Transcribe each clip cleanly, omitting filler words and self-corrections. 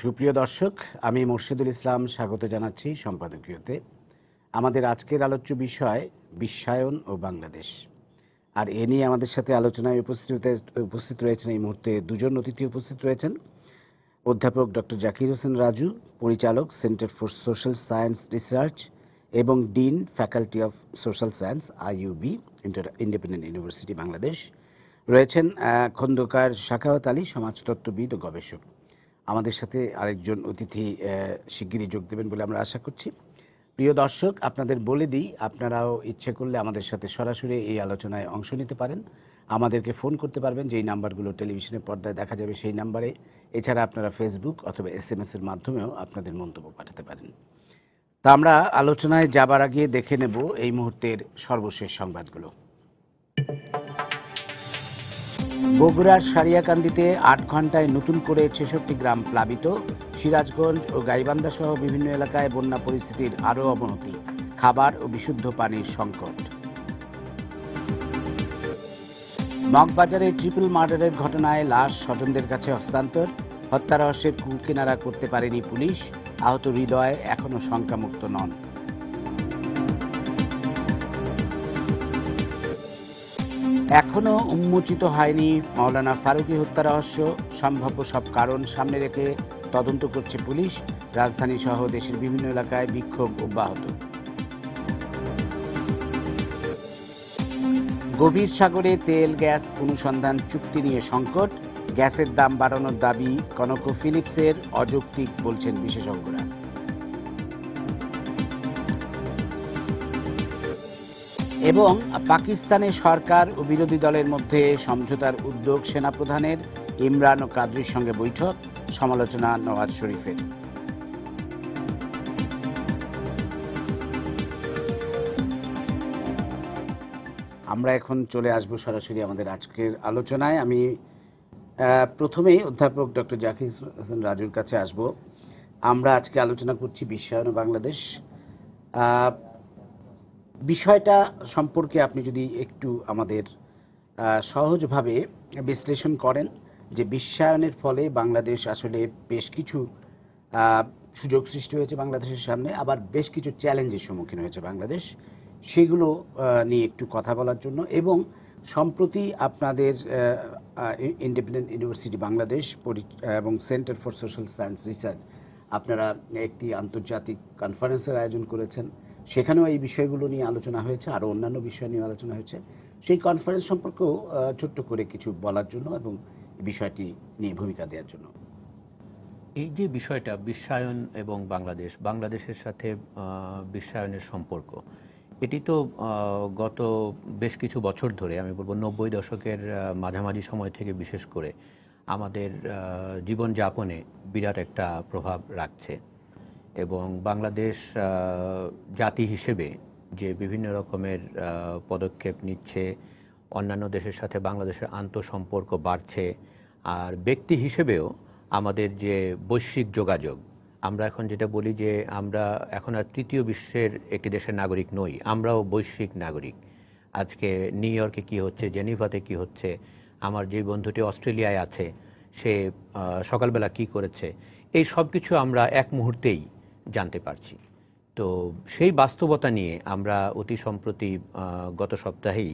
সুপ্রিয় দর্শক, আমি মোর্শেদুল ইসলাম স্বাগত জানাচ্ছি সম্পাদকীয়তে। আমাদের আজকের আলোচ্য বিষয় বিশ্বায়ন ও বাংলাদেশ। আর এ নিয়ে আমাদের সাথে আলোচনায় উপস্থিত রয়েছেন এই মুহূর্তে দুজন অতিথি উপস্থিত রয়েছেন। অধ্যাপক ডক্টর জাকির হোসেন রাজু, পরিচালক centre for social science research এবং dean faculty of social science IUB, independent university Bangladesh. রয়েছেন খন্দকার শাখাওয়াত আলী, সমাজতত্ত্ববিদ ও গবেষক। আমাদের সাথে আরেকজন অতিথি শিগগিরই যোগ দেবেন বলে আমরা আশা করছি। প্রিয় দর্শক, আপনাদের বলে দিই, আপনারাও ইচ্ছে করলে আমাদের সাথে সরাসরি এই আলোচনায় অংশ নিতে পারেন। আমাদেরকে ফোন করতে পারবেন, যেই নাম্বারগুলো টেলিভিশনের পর্দায় দেখা যাবে সেই নাম্বারে। এছাড়া আপনারা ফেসবুক অথবা SMS এর মাধ্যমেও আপনাদের মন্তব্য পাঠাতে পারেন। তা আমরা আলোচনায় যাবার আগে দেখে নেব এই মুহূর্তের সর্বশেষ সংবাদগুলো। বগুড়ার সারিয়াকান্দিতে 8 ঘণ্টায় নতুন করে 66 গ্রাম প্লাবিত। সিরাজগঞ্জ ও গাইবান্ধা সহ বিভিন্ন এলাকায় বন্যা পরিস্থিতির আরও অবনতি। খাবার ও বিশুদ্ধ পানির সংকট। মগবাজারে ট্রিপল মার্ডারের ঘটনায় লাশ স্বজনদের কাছে হস্তান্তর। হত্যা রহস্যের কুলকিনারা করতে পারেনি পুলিশ। আহত হৃদয় এখনও শঙ্কামুক্ত নন। এখনও উন্মোচিত হয়নি মাওলানা ফারুকী হত্যা রহস্য। সম্ভাব্য সব কারণ সামনে রেখে তদন্ত করছে পুলিশ। রাজধানী সহ দেশের বিভিন্ন এলাকায় বিক্ষোভ অব্যাহত। গভীর সাগরে তেল গ্যাস অনুসন্ধান চুক্তি নিয়ে সংকট। গ্যাসের দাম বাড়ানোর দাবি কনকোফিলিপসের অযৌক্তিক বলছেন বিশেষজ্ঞরা। এবং পাকিস্তানের সরকার ও বিরোধী দলের মধ্যে সমঝোতার উদ্যোগ সেনাপ্রধানের। ইমরান ও কাদরির সঙ্গে বৈঠক, সমালোচনা নওয়াজ শরীফের। আমরা এখন চলে আসব সরাসরি আমাদের আজকের আলোচনায়। আমি প্রথমেই অধ্যাপক ডক্টর জাকির হোসেন রাজুর কাছে আসব। আমরা আজকে আলোচনা করছি বিশ্বায়ন ও বাংলাদেশ। বিষয়টা সম্পর্কে আপনি যদি একটু আমাদের সহজভাবে বিশ্লেষণ করেন, যে বিশ্বায়নের ফলে বাংলাদেশ আসলে বেশ কিছু সুযোগ সৃষ্টি হয়েছে বাংলাদেশের সামনে, আবার বেশ কিছু চ্যালেঞ্জের সম্মুখীন হয়েছে বাংলাদেশ, সেগুলো নিয়ে একটু কথা বলার জন্য। এবং সম্প্রতি আপনাদের ইন্ডিপেন্ডেন্ট ইউনিভার্সিটি বাংলাদেশ এবং centre for social science research আপনারা একটি আন্তর্জাতিক কনফারেন্সের আয়োজন করেছেন। সেখানেও এই বিষয়গুলো নিয়ে আলোচনা হয়েছে, আরও অন্যান্য বিষয় নিয়ে আলোচনা হয়েছে। সেই কনফারেন্স সম্পর্কেও ছোট্ট করে কিছু বলার জন্য এবং বিষয়টি নিয়ে ভূমিকা দেওয়ার জন্য। এই যে বিষয়টা বিশ্বায়ন এবং বাংলাদেশের সাথে বিশ্বায়নের সম্পর্ক, এটি তো গত বেশ কিছু বছর ধরে, আমি বলবো 90 দশকের মাঝামাঝি সময় থেকে বিশেষ করে আমাদের জীবনযাপনে বিরাট একটা প্রভাব রাখছে। এবং বাংলাদেশ জাতি হিসেবে যে বিভিন্ন রকমের পদক্ষেপ নিচ্ছে, অন্যান্য দেশের সাথে বাংলাদেশের আন্তঃসম্পর্ক বাড়ছে, আর ব্যক্তি হিসেবেও আমাদের যে বৈশ্বিক যোগাযোগ, আমরা এখন যেটা বলি যে আমরা এখন আর তৃতীয় বিশ্বের একটি দেশের নাগরিক নই, আমরাও বৈশ্বিক নাগরিক। আজকে নিউ ইয়র্কে কী হচ্ছে, জেনিভাতে কী হচ্ছে, আমার যে বন্ধুটি অস্ট্রেলিয়ায় আছে সে সকালবেলা কি করেছে, এই সব কিছু আমরা এক মুহূর্তেই জানতে পারছি। তো সেই বাস্তবতা নিয়ে আমরা অতি সম্প্রতি গত সপ্তাহেই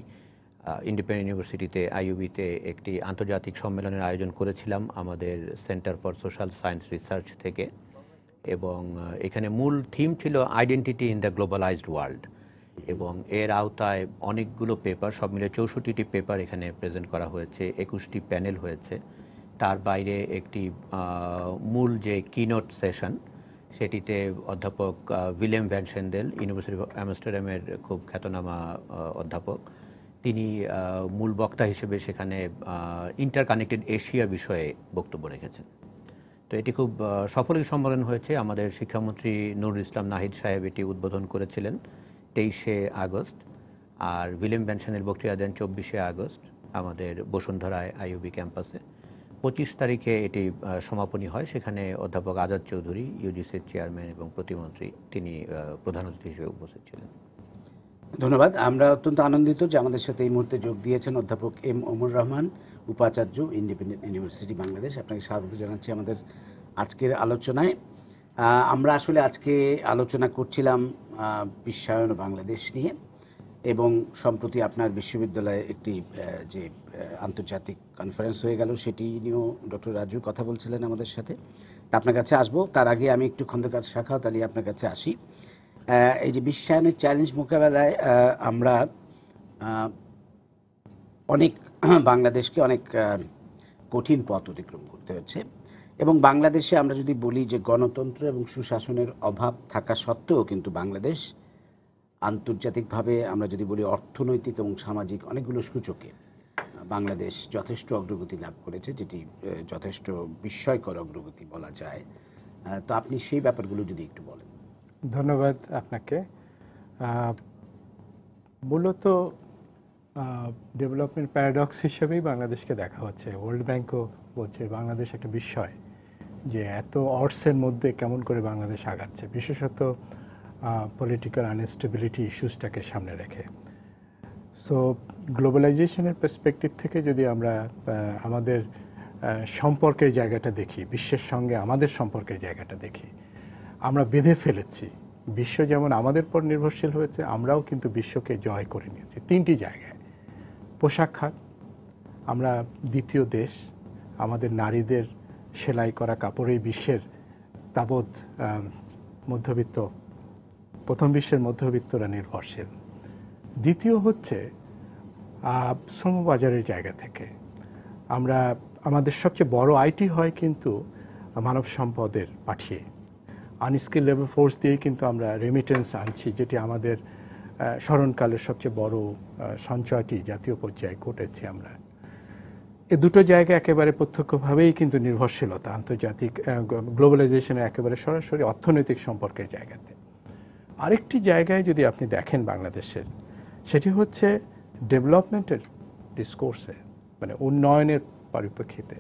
ইন্ডিপেন্ডেন্ট ইউনিভার্সিটিতে আইইউবিতে একটি আন্তর্জাতিক সম্মেলনের আয়োজন করেছিলাম আমাদের centre for social science research থেকে। এবং এখানে মূল থিম ছিল identity in the globalised world. এবং এর আওতায় অনেকগুলো পেপার, সব মিলে 64টি পেপার এখানে প্রেজেন্ট করা হয়েছে, 21টি প্যানেল হয়েছে। তার বাইরে একটি মূল যে কিনোট সেশন, সেটিতে অধ্যাপক William van Schendel, university of আমস্টারডামের খুব খ্যাতনামা অধ্যাপক, তিনি মূল বক্তা হিসেবে সেখানে ইন্টারকানেক্টেড এশিয়া বিষয়ে বক্তব্য রেখেছেন। তো এটি খুব সফল সম্মেলন হয়েছে। আমাদের শিক্ষামন্ত্রী নুরুল ইসলাম নাহিদ সাহেব এটি উদ্বোধন করেছিলেন 23শে আগস্ট, আর উইলিয়াম ভ্যান সেন্ডেল বক্তৃতা দেন 24শে আগস্ট আমাদের বসুন্ধরায় আইইউবি ক্যাম্পাসে। 25 তারিখে এটি সমাপনী হয়। সেখানে অধ্যাপক আজাদ চৌধুরী, ইউজিসির চেয়ারম্যান এবং প্রতিমন্ত্রী, তিনি প্রধান অতিথি হিসেবে উপস্থিত ছিলেন। ধন্যবাদ। আমরা অত্যন্ত আনন্দিত যে আমাদের সাথে এই মুহূর্তে যোগ দিয়েছেন অধ্যাপক এম অমর রহমান, উপাচার্য, ইন্ডিপেন্ডেন্ট ইউনিভার্সিটি বাংলাদেশ। আপনাকে স্বাগত জানাচ্ছি আমাদের আজকের আলোচনায়। আমরা আসলে আজকে আলোচনা করছিলাম বিশ্বায়ন বাংলাদেশ নিয়ে, এবং সম্প্রতি আপনার বিশ্ববিদ্যালয়ে একটি যে আন্তর্জাতিক কনফারেন্স হয়ে গেল সেটি নিয়েও ডক্টর রাজু কথা বলছিলেন আমাদের সাথে। তা আপনার কাছে আসবো, তার আগে আমি একটু খন্দকার শাখাওয়াত আলী আপনার কাছে আসি। এই যে বিশ্বায়নের চ্যালেঞ্জ মোকাবেলায় আমরা অনেক বাংলাদেশকে অনেক কঠিন পথ অতিক্রম করতে হচ্ছে, এবং বাংলাদেশে আমরা যদি বলি যে গণতন্ত্র এবং সুশাসনের অভাব থাকা সত্ত্বেও কিন্তু বাংলাদেশ আন্তর্জাতিকভাবে আমরা যদি বলি অর্থনৈতিক এবং সামাজিক অনেকগুলো সূচকে বাংলাদেশ যথেষ্ট অগ্রগতি লাভ করেছে, যেটি যথেষ্ট বিস্ময়কর অগ্রগতি বলা যায়। তো আপনি সেই ব্যাপারগুলো যদি একটু বলেন। ধন্যবাদ আপনাকে। মূলত ডেভেলপমেন্ট প্যারাডক্স হিসেবেই বাংলাদেশকে দেখা হচ্ছে। ওয়ার্ল্ড ব্যাংকও বলছে বাংলাদেশ একটা বিস্ময়, যে এত অর্থের মধ্যে কেমন করে বাংলাদেশ আগাচ্ছে, বিশেষত পলিটিক্যাল আনস্টেবিলিটি ইস্যুসটাকে সামনে রেখে। সো গ্লোবালাইজেশনের পার্সপেক্টিভ থেকে যদি আমরা আমাদের সম্পর্কের জায়গাটা দেখি, বিশ্বের সঙ্গে আমাদের সম্পর্কের জায়গাটা দেখি, আমরা বেঁধে ফেলেছি। বিশ্ব যেমন আমাদের পর নির্ভরশীল হয়েছে, আমরাও কিন্তু বিশ্বকে জয় করে নিয়েছি তিনটি জায়গায়। পোশাক খাত, আমরা দ্বিতীয় দেশ, আমাদের নারীদের সেলাই করা কাপড়েই বিশ্বের তাবৎ মধ্যবিত্ত, প্রথম বিশ্বের মধ্যবিত্তরা নির্ভরশীল। দ্বিতীয় হচ্ছে শ্রমবাজারের জায়গা থেকে আমরা, আমাদের সবচেয়ে বড় আইটি হয় কিন্তু মানব সম্পদের পাঠিয়ে, আনস্কিল লেবার ফোর্স দিয়েই কিন্তু আমরা রেমিটেন্স আনছি, যেটি আমাদের স্মরণকালের সবচেয়ে বড় সঞ্চয়টি জাতীয় পর্যায়ে ঘটেছে। আমরা এ দুটো জায়গা একেবারে প্রত্যক্ষভাবেই কিন্তু নির্ভরশীলতা আন্তর্জাতিক গ্লোবালাইজেশনের একেবারে সরাসরি অর্থনৈতিক সম্পর্কের জায়গাতে। আরেকটি জায়গায় যদি আপনি দেখেন বাংলাদেশের, সেটি হচ্ছে ডেভেলপমেন্টের ডিসকোর্সে, মানে উন্নয়নের পরিপ্রেক্ষিতে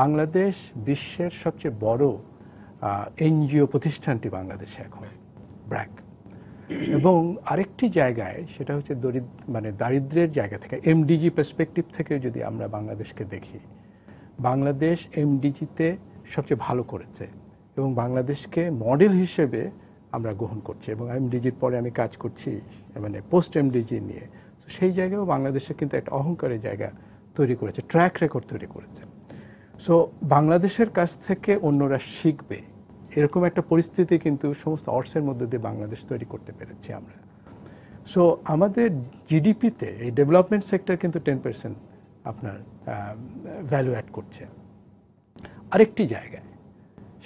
বাংলাদেশ বিশ্বের সবচেয়ে বড় এনজিও প্রতিষ্ঠানটি বাংলাদেশে এখন, ব্র্যাক। এবং আরেকটি জায়গায় সেটা হচ্ছে দারিদ্র্যের জায়গা থেকে, এমডিজি পার্সপেক্টিভ থেকে যদি আমরা বাংলাদেশকে দেখি, বাংলাদেশ এমডিজিতে সবচেয়ে ভালো করেছে এবং বাংলাদেশকে মডেল হিসেবে আমরা গ্রহণ করছি, এবং এমডিজির পরে আমি কাজ করছি মানে পোস্ট এমডিজি নিয়ে। সেই জায়গায়ও বাংলাদেশে কিন্তু একটা অহংকারের জায়গা তৈরি করেছে, ট্র্যাক রেকর্ড তৈরি করেছে। সো বাংলাদেশের কাছ থেকে অন্যরা শিখবে, এরকম একটা পরিস্থিতি কিন্তু সমস্ত অর্থের মধ্যে দিয়ে বাংলাদেশ তৈরি করতে পেরেছি আমরা। সো আমাদের জিডিপিতে এই ডেভেলপমেন্ট সেক্টর কিন্তু 10% আপনার ভ্যালু অ্যাড করছে। আরেকটি জায়গায়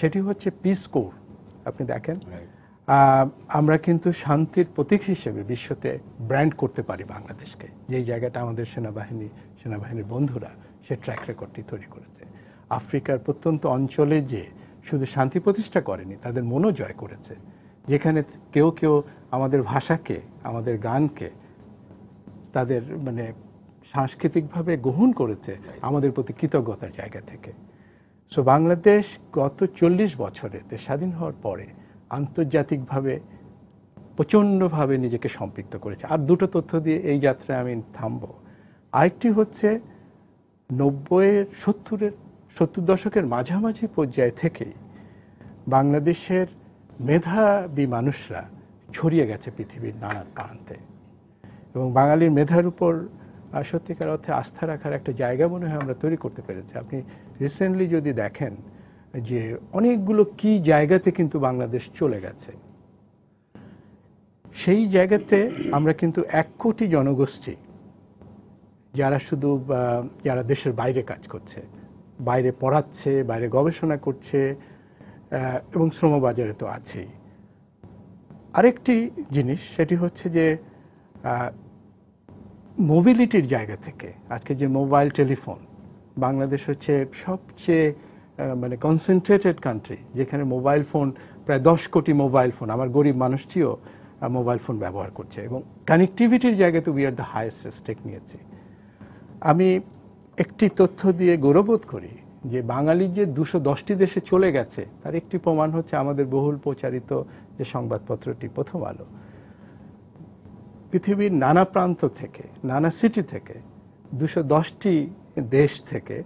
সেটি হচ্ছে পিস কোর। আপনি দেখেন আমরা কিন্তু শান্তির প্রতীক হিসেবে বিশ্বতে ব্র্যান্ড করতে পারি বাংলাদেশকে, যেই জায়গাটা আমাদের সেনাবাহিনীর বন্ধুরা সে ট্র্যাক রেকর্ডটি তৈরি করেছে। আফ্রিকার প্রত্যন্ত অঞ্চলে যে শুধু শান্তি প্রতিষ্ঠা করেনি, তাদের মনও জয় করেছে, যেখানে কেউ কেউ আমাদের ভাষাকে, আমাদের গানকে তাদের মানে সাংস্কৃতিকভাবে গ্রহণ করেছে আমাদের প্রতি কৃতজ্ঞতার জায়গা থেকে। সো বাংলাদেশ গত 40 বছরে স্বাধীন হওয়ার পরে আন্তর্জাতিকভাবে প্রচণ্ডভাবে নিজেকে সম্পৃক্ত করেছে। আর দুটো তথ্য দিয়ে এই যাত্রায় আমি থামব। আরেকটি হচ্ছে 70 দশকের মাঝামাঝি পর্যায় থেকেই বাংলাদেশের মেধাবী মানুষরা ছড়িয়ে গেছে পৃথিবীর নানা প্রান্তে, এবং বাঙালির মেধার উপর সত্যিকার অর্থে আস্থা রাখার একটা জায়গা মনে হয় আমরা তৈরি করতে পেরেছি। আপনি রিসেন্টলি যদি দেখেন যে অনেকগুলো কি জায়গাতে কিন্তু বাংলাদেশ চলে গেছে, সেই জায়গাতে আমরা কিন্তু 1 কোটি জনগোষ্ঠী যারা শুধু যারা দেশের বাইরে কাজ করছে, বাইরে পড়াচ্ছে, বাইরে গবেষণা করছে, এবং শ্রমবাজারে তো আছেই। আরেকটি জিনিস সেটি হচ্ছে যে মোবিলিটির জায়গা থেকে আজকে যে মোবাইল টেলিফোন, বাংলাদেশ হচ্ছে সবচেয়ে মানে কনসেন্ট্রেটেড কান্ট্রি যেখানে মোবাইল ফোন প্রায় 10 কোটি মোবাইল ফোন, আমার গরিব মানুষটিও মোবাইল ফোন ব্যবহার করছে, এবং কানেক্টিভিটির জায়গাতে we are the highest stake নিয়েছি। আমি একটি তথ্য দিয়ে গৌরবোধ করি যে বাঙালি যে 210টি দেশে চলে গেছে তার একটি প্রমাণ হচ্ছে আমাদের বহুল প্রচারিত যে সংবাদপত্রটি প্রথম আলো। পৃথিবীর নানা প্রান্ত থেকে, নানা সিটি থেকে 210টি দেশ থেকে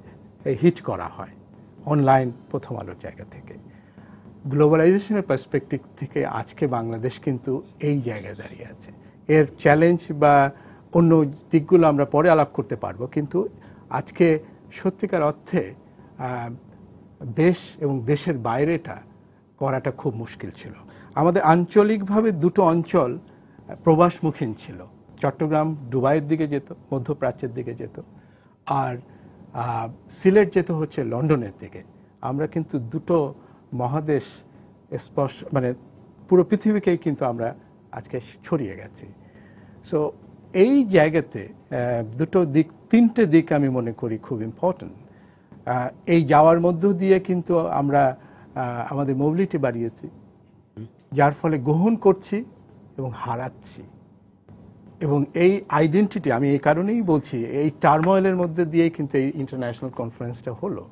হিট করা হয় অনলাইন প্রথম আলোর জায়গা থেকে। গ্লোবালাইজেশনের পার্সপেক্টিভ থেকে আজকে বাংলাদেশ কিন্তু এই জায়গায় দাঁড়িয়ে আছে। এর চ্যালেঞ্জ বা অন্য দিকগুলো আমরা পরে আলাপ করতে পারবো, কিন্তু আজকে সত্যিকার অর্থে দেশ এবং দেশের বাইরেটা করাটা খুব মুশকিল ছিল। আমাদের আঞ্চলিকভাবে দুটো অঞ্চল প্রবাসমুখী ছিল, চট্টগ্রাম দুবাইয়ের দিকে যেত, মধ্যপ্রাচ্যের দিকে যেত, আর সিলেট যেত হচ্ছে লন্ডনের দিকে। আমরা কিন্তু দুটো মহাদেশ স্পর্শ, মানে পুরো পৃথিবীকেই কিন্তু আমরা আজকে ছড়িয়ে গেছি। সো এই জায়গাতে দুটো দিক, তিনটে দিক আমি মনে করি খুব ইম্পর্টেন্ট। এই যাওয়ার মধ্য দিয়ে কিন্তু আমরা আমাদের মোবিলিটি বাড়িয়েছি, যার ফলে গ্রহণ করছি এবং হারাচ্ছি। এবং এই আইডেন্টিটি, আমি এই কারণেই বলছি, এই টার্ময়েলের মধ্যে দিয়েই কিন্তু এই ইন্টারন্যাশনাল কনফারেন্সটা হলো।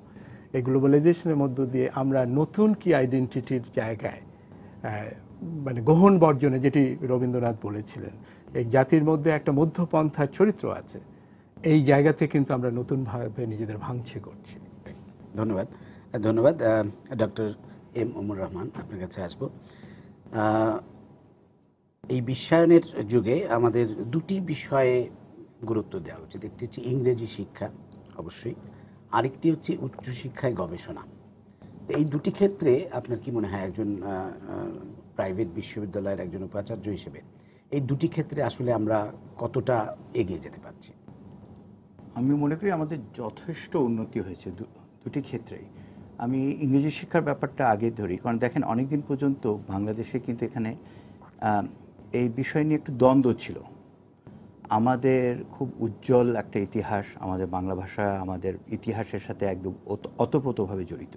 এই গ্লোবালাইজেশনের মধ্য দিয়ে আমরা নতুন কি আইডেন্টিটির জায়গায়, মানে গ্রহণ বর্জনে, যেটি রবীন্দ্রনাথ বলেছিলেন, এই জাতির মধ্যে একটা মধ্যপন্থার চরিত্র আছে, এই জায়গাতে কিন্তু আমরা নতুনভাবে নিজেদের ভাঙছে করছি। ধন্যবাদ। ধন্যবাদ ডক্টর এম ওমর রহমান, আপনার কাছে আসবো। এই বিশ্বায়নের যুগে আমাদের দুটি বিষয়ে গুরুত্ব দেওয়া উচিত। একটি হচ্ছে ইংরেজি শিক্ষা অবশ্যই, আরেকটি হচ্ছে উচ্চশিক্ষায় গবেষণা। এই দুটি ক্ষেত্রে আপনার কি মনে হয়, একজন প্রাইভেট বিশ্ববিদ্যালয়ের একজন উপাচার্য হিসেবে এই দুটি ক্ষেত্রে আসলে আমরা কতটা এগিয়ে যেতে পারছি? আমি মনে করি আমাদের যথেষ্ট উন্নতি হয়েছে দুটি ক্ষেত্রেই। আমি ইংরেজি শিক্ষার ব্যাপারটা আগে ধরি, কারণ দেখেন অনেকদিন পর্যন্ত বাংলাদেশে কিন্তু এখানে এই বিষয় নিয়ে একটু দ্বন্দ্ব ছিল। আমাদের খুব উজ্জ্বল একটা ইতিহাস, আমাদের বাংলা ভাষা আমাদের ইতিহাসের সাথে একদম ওতপ্রোতভাবে জড়িত,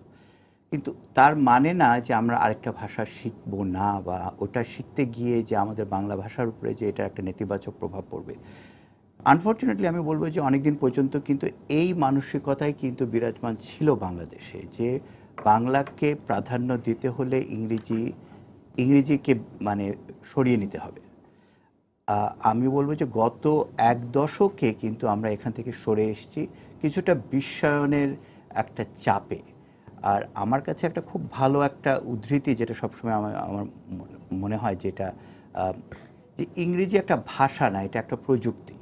কিন্তু তার মানে না যে আমরা আরেকটা ভাষা শিখবো না, বা ওটা শিখতে গিয়ে যে আমাদের বাংলা ভাষার উপরে যে এটা একটা নেতিবাচক প্রভাব পড়বে। আনফর্চুনেটলি আমি বলবো যে অনেকদিন পর্যন্ত কিন্তু এই মানসিকতাই কিন্তু বিরাজমান ছিল বাংলাদেশে, যে বাংলাকে প্রাধান্য দিতে হলে ইংরেজিকে মানে সরিয়ে নিতে হবে। আমি বলবো যে গত এক দশকে কিন্তু আমরা এখান থেকে সরে এসেছি কিছুটা বিশ্বায়নের একটা চাপে। আর আমার কাছে একটা খুব ভালো একটা উদ্ধৃতি, যেটা সবসময় আমার মনে হয়, যেটা যে ইংরেজি একটা ভাষা না, এটা একটা প্রযুক্তি।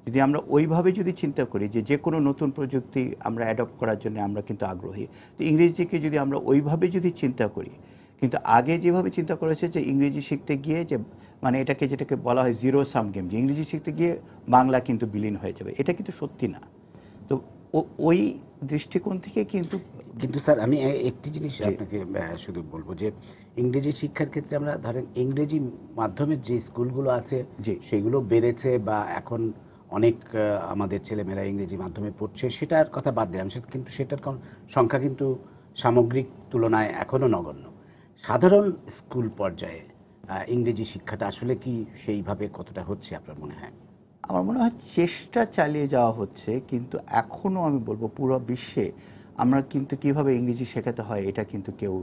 যদি আমরা ওইভাবে যদি চিন্তা করি যে কোনো নতুন প্রযুক্তি আমরা অ্যাডপ্ট করার জন্য আমরা কিন্তু আগ্রহী, তো ইংরেজিকে যদি আমরা ওইভাবে যদি চিন্তা করি, কিন্তু আগে যেভাবে চিন্তা করেছে যে ইংরেজি শিখতে গিয়ে যে মানে যেটাকে বলা হয় জিরো সাম গেম, যে ইংরেজি শিখতে গিয়ে বাংলা কিন্তু বিলীন হয়ে যাবে, এটা কিন্তু সত্যি না। তো ওই দৃষ্টিকোণ থেকে কিন্তু স্যার আমি একটি জিনিস আপনাকে শুধু বলবো, যে ইংরেজি শিক্ষার ক্ষেত্রে আমরা ধরেন ইংরেজি মাধ্যমের যে স্কুলগুলো আছে সেগুলো বেড়েছে, বা এখন অনেক আমাদের ছেলেমেয়েরা ইংরেজি মাধ্যমে পড়ছে, সেটার কথা বাদ দিলাম, কিন্তু সেটার সংখ্যা কিন্তু সামগ্রিক তুলনায় এখনো নগণ্য। সাধারণ স্কুল পর্যায়ে ইংরেজি শিক্ষাটা আসলে কি সেইভাবে কতটা হচ্ছে আপনার মনে হয়? আমার মনে হয় চেষ্টা চালিয়ে যাওয়া হচ্ছে, কিন্তু এখনো আমি বলবো পুরো বিশ্বে আমরা কিন্তু কিভাবে ইংরেজি শেখাতে হয় এটা কিন্তু কেউ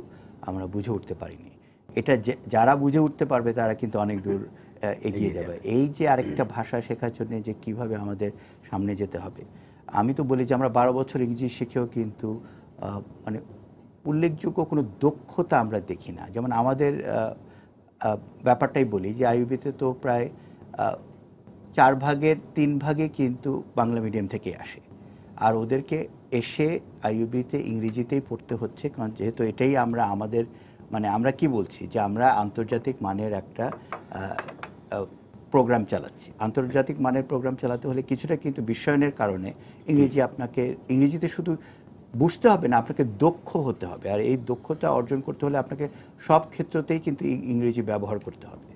আমরা বুঝে উঠতে পারিনি। এটা যারা বুঝে উঠতে পারবে তারা কিন্তু অনেক দূর এগিয়ে যাবে। এই যে আরেকটা ভাষা শেখার জন্য যে কিভাবে আমাদের সামনে যেতে হবে, আমি তো বলি যে আমরা 12 বছর ইংরেজি শিখেও কিন্তু মানে উল্লেখযোগ্য কোনো দক্ষতা আমরা দেখি না। যেমন আমাদের ব্যাপারটাই বলি যে আইইউবিতে তো প্রায় 4 ভাগের 3 ভাগে কিন্তু বাংলা মিডিয়াম থেকে আসে, আর ওদেরকে এসে আইইউবিতে ইংরেজিতেই পড়তে হচ্ছে, কারণ যেহেতু এটাই আমাদের মানে আমরা কি বলছি যে আমরা আন্তর্জাতিক মানের একটা প্রোগ্রাম চালাচ্ছি। আন্তর্জাতিক মানের প্রোগ্রাম চালাতে হলে কিছুটা কিন্তু বিশ্বায়নের কারণে ইংরেজিতে শুধু বুঝতে হবে না, আপনাকে দক্ষ হতে হবে। আর এই দক্ষতা অর্জন করতে হলে আপনাকে সব ক্ষেত্রতেই কিন্তু ইংরেজি ব্যবহার করতে হবে,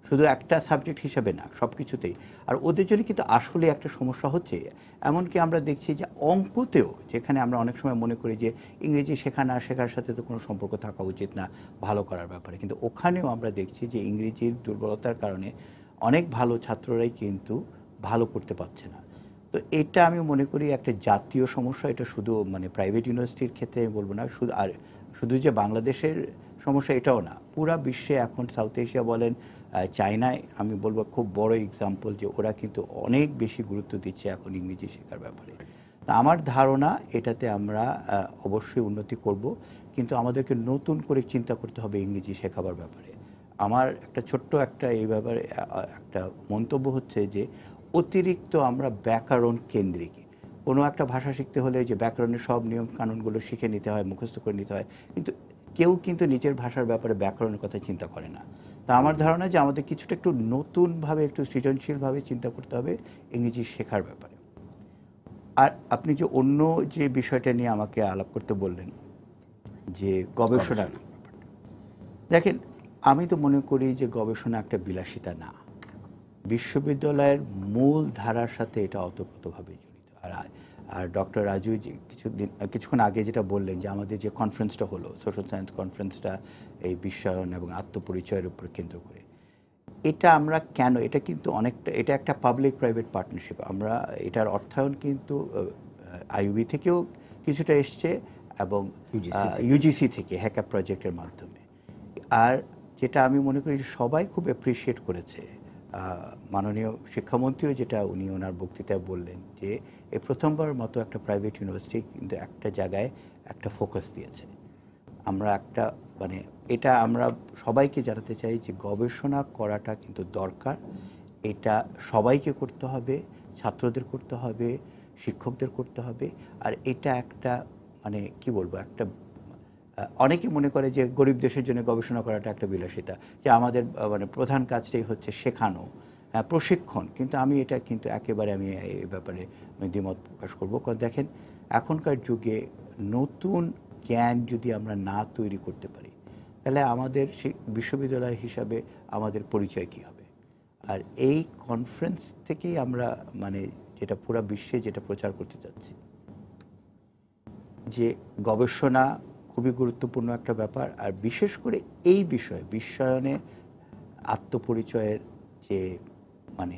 শুধু একটা সাবজেক্ট হিসেবে না, সব কিছুতেই। আর ওদের জন্য কিন্তু আসলে একটা সমস্যা হচ্ছে, এমনকি আমরা দেখছি যে অঙ্কতেও, যেখানে আমরা অনেক সময় মনে করি যে ইংরেজি শেখা না শেখার সাথে তো কোনো সম্পর্ক থাকা উচিত না ভালো করার ব্যাপারে, কিন্তু ওখানেও আমরা দেখছি যে ইংরেজির দুর্বলতার কারণে অনেক ভালো ছাত্ররাই কিন্তু ভালো করতে পারছে না। তো এটা আমি মনে করি একটা জাতীয় সমস্যা। এটা শুধু মানে প্রাইভেট ইউনিভার্সিটির ক্ষেত্রে আমি বলবো না, শুধু যে বাংলাদেশের সমস্যা এটাও না, পুরা বিশ্বে এখন সাউথ এশিয়া বলেন, চায়নায় আমি বলবো খুব বড় এক্সাম্পল, যে ওরা কিন্তু অনেক বেশি গুরুত্ব দিচ্ছে এখন ইংরেজি শেখার ব্যাপারে। তা আমার ধারণা এটাতে আমরা অবশ্যই উন্নতি করব, কিন্তু আমাদেরকে নতুন করে চিন্তা করতে হবে ইংরেজি শেখাবার ব্যাপারে। আমার একটা ছোট্ট একটা এই ব্যাপারে একটা মন্তব্য হচ্ছে যে অতিরিক্ত আমরা ব্যাকরণ কেন্দ্রিক। কোনো একটা ভাষা শিখতে হলে যে ব্যাকরণের সব নিয়ম কানুনগুলো শিখে নিতে হয়, মুখস্থ করে নিতে হয়, কিন্তু কেউ কিন্তু নিজের ভাষার ব্যাপারে ব্যাকরণের কথা চিন্তা করে না। তা আমার ধারণা যে আমাদের কিছুটা একটু নতুনভাবে, একটু সৃজনশীলভাবে চিন্তা করতে হবে ইংরেজি শেখার ব্যাপারে। আর আপনি যে অন্য যে বিষয়টা নিয়ে আমাকে আলাপ করতে বললেন, যে গবেষণা, দেখেন আমি তো মনে করি যে গবেষণা একটা বিলাসিতা না, বিশ্ববিদ্যালয়ের মূল ধারার সাথে এটা ওতপ্রোতভাবে জড়িত। আর ডক্টর রাজু কিছুক্ষণ আগে যেটা বললেন যে আমাদের যে কনফারেন্সটা হলো, সোশ্যাল সায়েন্স কনফারেন্সটা এই বিশ্বায়ন এবং আত্মপরিচয়ের উপর কেন্দ্র করে, এটা আমরা কেন, এটা কিন্তু অনেকটা, এটা একটা পাবলিক প্রাইভেট পার্টনারশিপ। আমরা এটার অর্থায়ন কিন্তু আইইউবি থেকেও কিছুটা এসছে এবং ইউজিসি থেকে হ্যাকআপ প্রজেক্টের মাধ্যমে। আর যেটা আমি মনে করি সবাই খুব অ্যাপ্রিসিয়েট করেছে, মাননীয় শিক্ষামন্ত্রীও যেটা উনি ওনার বক্তৃতায় বললেন যে এই প্রথমবার মতো একটা প্রাইভেট ইউনিভার্সিটি কিন্তু একটা জায়গায় একটা ফোকাস দিয়েছে। আমরা একটা মানে এটা আমরা সবাইকে জানাতে চাই যে গবেষণা করাটা কিন্তু দরকার, এটা সবাইকে করতে হবে, ছাত্রদের করতে হবে, শিক্ষকদের করতে হবে। আর এটা একটা মানে কি বলবো, একটা অনেকে মনে করে যে গরিব দেশের জন্য গবেষণা করাটা একটা বিলাসিতা, যে আমাদের মানে প্রধান কাজটাই হচ্ছে শেখানো, প্রশিক্ষণ। কিন্তু আমি এটা কিন্তু একেবারে আমি এই ব্যাপারে আমি দ্বিমত প্রকাশ করবো। কারণ দেখেন এখনকার যুগে নতুন জ্ঞান যদি আমরা না তৈরি করতে পারি, তাহলে আমাদের বিশ্ববিদ্যালয় হিসাবে আমাদের পরিচয় কী হবে? আর এই কনফারেন্স থেকেই আমরা মানে যেটা পুরো বিশ্বে যেটা প্রচার করতে চাচ্ছি, যে গবেষণা খুবই গুরুত্বপূর্ণ একটা ব্যাপার। আর বিশেষ করে এই বিষয়ে বিশ্বায়নে আত্মপরিচয়ের যে মানে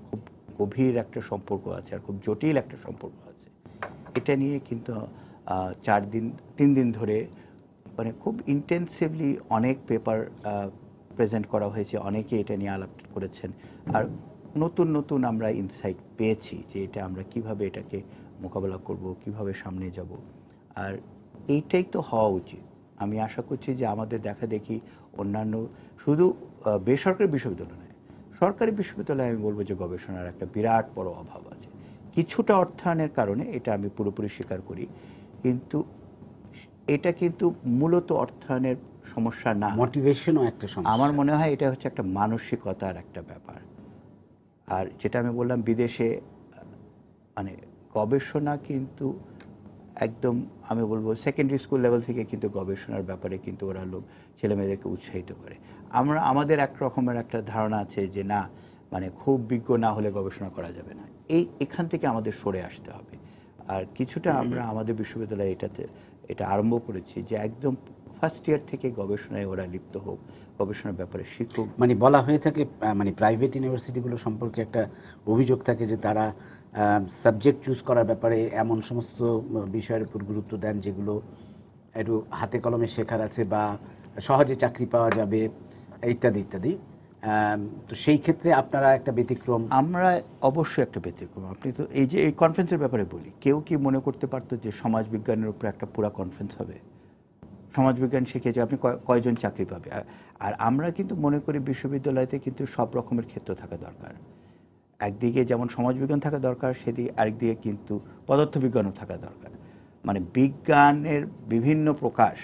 খুব গভীর একটা সম্পর্ক আছে, আর খুব জটিল একটা সম্পর্ক আছে। এটা নিয়ে কিন্তু 3 দিন ধরে মানে খুব ইন্টেন্সিভলি অনেক পেপার প্রেজেন্ট করা হয়েছে, অনেকে এটা নিয়ে আলাপ করেছেন। আর নতুন নতুন আমরা ইনসাইট পেয়েছি যে এটা আমরা কিভাবে এটাকে মোকাবেলা করব, কিভাবে সামনে যাব। আর এইটাই তো হওয়া উচিত। আমি আশা করছি যে আমাদের দেখা দেখি অন্যান্য শুধু বেসরকারি বিশ্ববিদ্যালয় নয়, সরকারি বিশ্ববিদ্যালয়ে আমি বলবো যে গবেষণার একটা বিরাট বড় অভাব আছে। কিছুটা অর্থায়নের কারণে, এটা আমি পুরোপুরি স্বীকার করি, কিন্তু এটা কিন্তু মূলত অর্থায়নের সমস্যা না, মোটিভেশনও একটা সমস্যা। আমার মনে হয় এটা হচ্ছে একটা মানসিকতার একটা ব্যাপার। আর যেটা আমি বললাম বিদেশে মানে গবেষণা কিন্তু একদম আমি বলবো সেকেন্ডারি স্কুল লেভেল থেকে কিন্তু গবেষণার ব্যাপারে কিন্তু ওরা ছেলে মেয়েদেরকে উৎসাহিত করে। আমাদের এক রকমের একটা ধারণা আছে যে না, মানে খুব বিজ্ঞ না হলে গবেষণা করা যাবে না। এখান থেকে আমাদের সরে আসতে হবে। আর কিছুটা আমরা আমাদের বিশ্ববিদ্যালয়ে এটা আরম্ভ করেছি যে একদম ফার্স্ট ইয়ার থেকে গবেষণায় ওরা লিপ্ত হোক, গবেষণার ব্যাপারে শিখুক। মানে বলা হয়ে থাকে মানে প্রাইভেট ইউনিভার্সিটিগুলো সম্পর্কে একটা অভিযোগ থাকে যে তারা সাবজেক্ট চুজ করার ব্যাপারে এমন সমস্ত বিষয়ের উপর গুরুত্ব দেন যেগুলো একটু হাতে কলমে শেখার আছে বা সহজে চাকরি পাওয়া যাবে ইত্যাদি ইত্যাদি। তো সেই ক্ষেত্রে আপনারা একটা ব্যতিক্রম। আমরা অবশ্যই একটা ব্যতিক্রম। আপনি তো এই যে এই কনফারেন্সের ব্যাপারে বলি, কেউ কি মনে করতে পারতো যে সমাজবিজ্ঞানের উপর একটা পুরা কনফারেন্স হবে? সমাজবিজ্ঞান শিখে যে আপনি কয়জন চাকরি পাবে? আর আমরা কিন্তু মনে করি বিশ্ববিদ্যালয়তে কিন্তু সব রকমের ক্ষেত্র থাকা দরকার। একদিকে যেমন সমাজবিজ্ঞান থাকা দরকার, সেদিকে আরেকদিকে কিন্তু পদার্থবিজ্ঞানও থাকা দরকার। মানে বিজ্ঞানের বিভিন্ন প্রকাশ।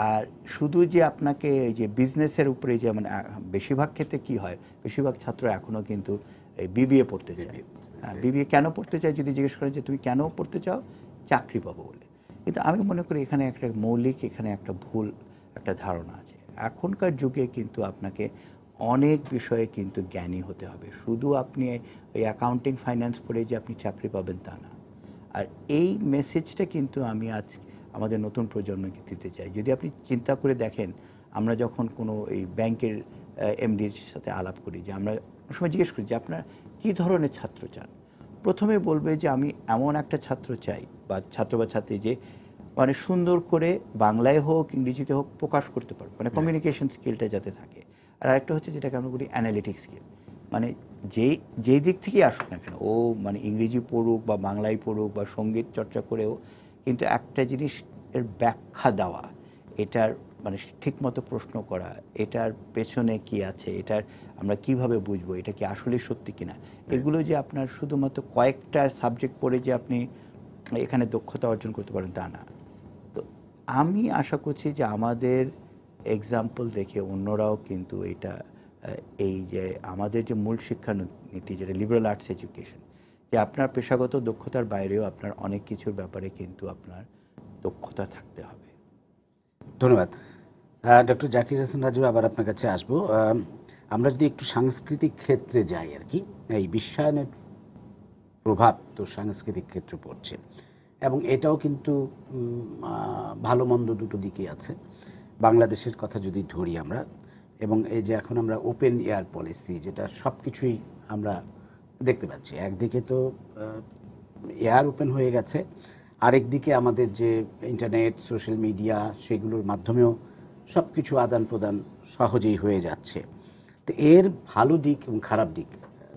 আর শুধু যে আপনাকে এই যে বিজনেসের উপরে যে মানে বেশিরভাগ ক্ষেত্রে কি হয়, বেশিরভাগ ছাত্র এখনো কিন্তু এই বিবিএ পড়তে চায়। বিবিএ কেন পড়তে চায় যদি জিজ্ঞেস করেন যে তুমি কেন পড়তে চাও? চাকরি পাবো বলে। কিন্তু আমি মনে করি এখানে একটা মৌলিক এখানে একটা ভুল একটা ধারণা আছে। এখনকার যুগে কিন্তু আপনাকে অনেক বিষয়ে কিন্তু জ্ঞানী হতে হবে। শুধু আপনি এই অ্যাকাউন্টিং ফাইন্যান্স পড়ে যে আপনি চাকরি পাবেন তা না। আর এই মেসেজটা কিন্তু আমি আজ আমাদের নতুন প্রজন্মকে দিতে চাই। যদি আপনি চিন্তা করে দেখেন, আমরা যখন কোনো এই ব্যাংকের এমডির সাথে আলাপ করি, যে আমরা সময় জিজ্ঞেস করি যে আপনার কী ধরনের ছাত্র চান, প্রথমে বলবে যে আমি এমন একটা ছাত্র চাই বা ছাত্রী যে মানে সুন্দর করে বাংলায় হোক ইংরেজিতে হোক প্রকাশ করতে পারবে, মানে কমিউনিকেশন স্কিলটা যাতে থাকে। আর আরেকটা হচ্ছে যেটাকে আমরা বলি অ্যানালিটিক স্কিল, মানে যেই দিক থেকেই আসুক না কেন, ও মানে ইংরেজি পড়ুক বা বাংলায় পড়ুক বা সঙ্গীত চর্চা করেও কিন্তু একটা জিনিস এর ব্যাখ্যা দেওয়া, এটার মানে ঠিক মতো প্রশ্ন করা, এটার পেছনে কি আছে, এটার আমরা কিভাবে বুঝবো, এটা কি আসলে সত্যি কিনা, এগুলো যে আপনার শুধুমাত্র কয়েকটা সাবজেক্ট পড়ে যে আপনি এখানে দক্ষতা অর্জন করতে পারেন তা না। তো আমি আশা করছি যে আমাদের এক্সাম্পল দেখে অন্যরাও কিন্তু এটা এই যে আমাদের যে মূল শিক্ষা নীতি যেটা লিবারাল আর্টস এডুকেশন, যে আপনার পেশাগত দক্ষতার বাইরেও আপনার অনেক কিছুর ব্যাপারে কিন্তু আপনার দক্ষতা থাকতে হবে। ধন্যবাদ। ডক্টর জাকির হোসেন রাজু, আবার আপনার কাছে আসবো। আমরা যদি একটু সাংস্কৃতিক ক্ষেত্রে যাই আর কি, এই বিশ্বায়নের প্রভাব তো সাংস্কৃতিক ক্ষেত্রে পড়ছে, এবং এটাও কিন্তু ভালো মন্দ দুটো দিকই আছে। বাংলাদেশের কথা যদি ধরি আমরা, এবং এই যে এখন আমরা ওপেন এয়ার পলিসি, যেটা সব কিছুই আমরা দেখতে পাচ্ছি, একদিকে তো এয়ার ওপেন হয়ে গেছে, আরেকদিকে আমাদের যে ইন্টারনেট, সোশ্যাল মিডিয়া, সেগুলোর মাধ্যমেও সব কিছু আদান প্রদান সহজেই হয়ে যাচ্ছে। তো এর ভালো দিক এবং খারাপ দিক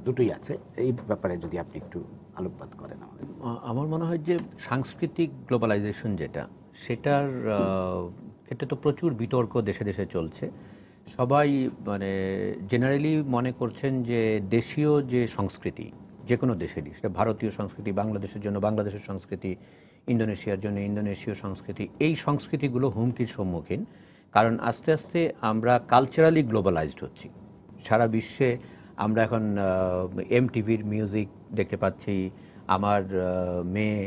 দুটোই আছে। এই ব্যাপারে যদি আপনি একটু আলোকপাত করেন আমাদের। আমার মনে হয় যে সাংস্কৃতিক গ্লোবালাইজেশন যেটা, সেটার ক্ষেত্রে তো প্রচুর বিতর্ক দেশে দেশে চলছে। সবাই মানে জেনারেলি মনে করছেন যে দেশীয় যে সংস্কৃতি, যে কোনো দেশেরই, সেটা ভারতীয় সংস্কৃতি, বাংলাদেশের জন্য বাংলাদেশের সংস্কৃতি, ইন্দোনেশিয়ার জন্য ইন্দোনেশীয় সংস্কৃতি, এই সংস্কৃতিগুলো হুমকির সম্মুখীন। কারণ আস্তে আস্তে আমরা কালচারালি গ্লোবালাইজড হচ্ছি। সারা বিশ্বে আমরা এখন এমটিভির মিউজিক দেখতে পাচ্ছি। আমার মেয়ে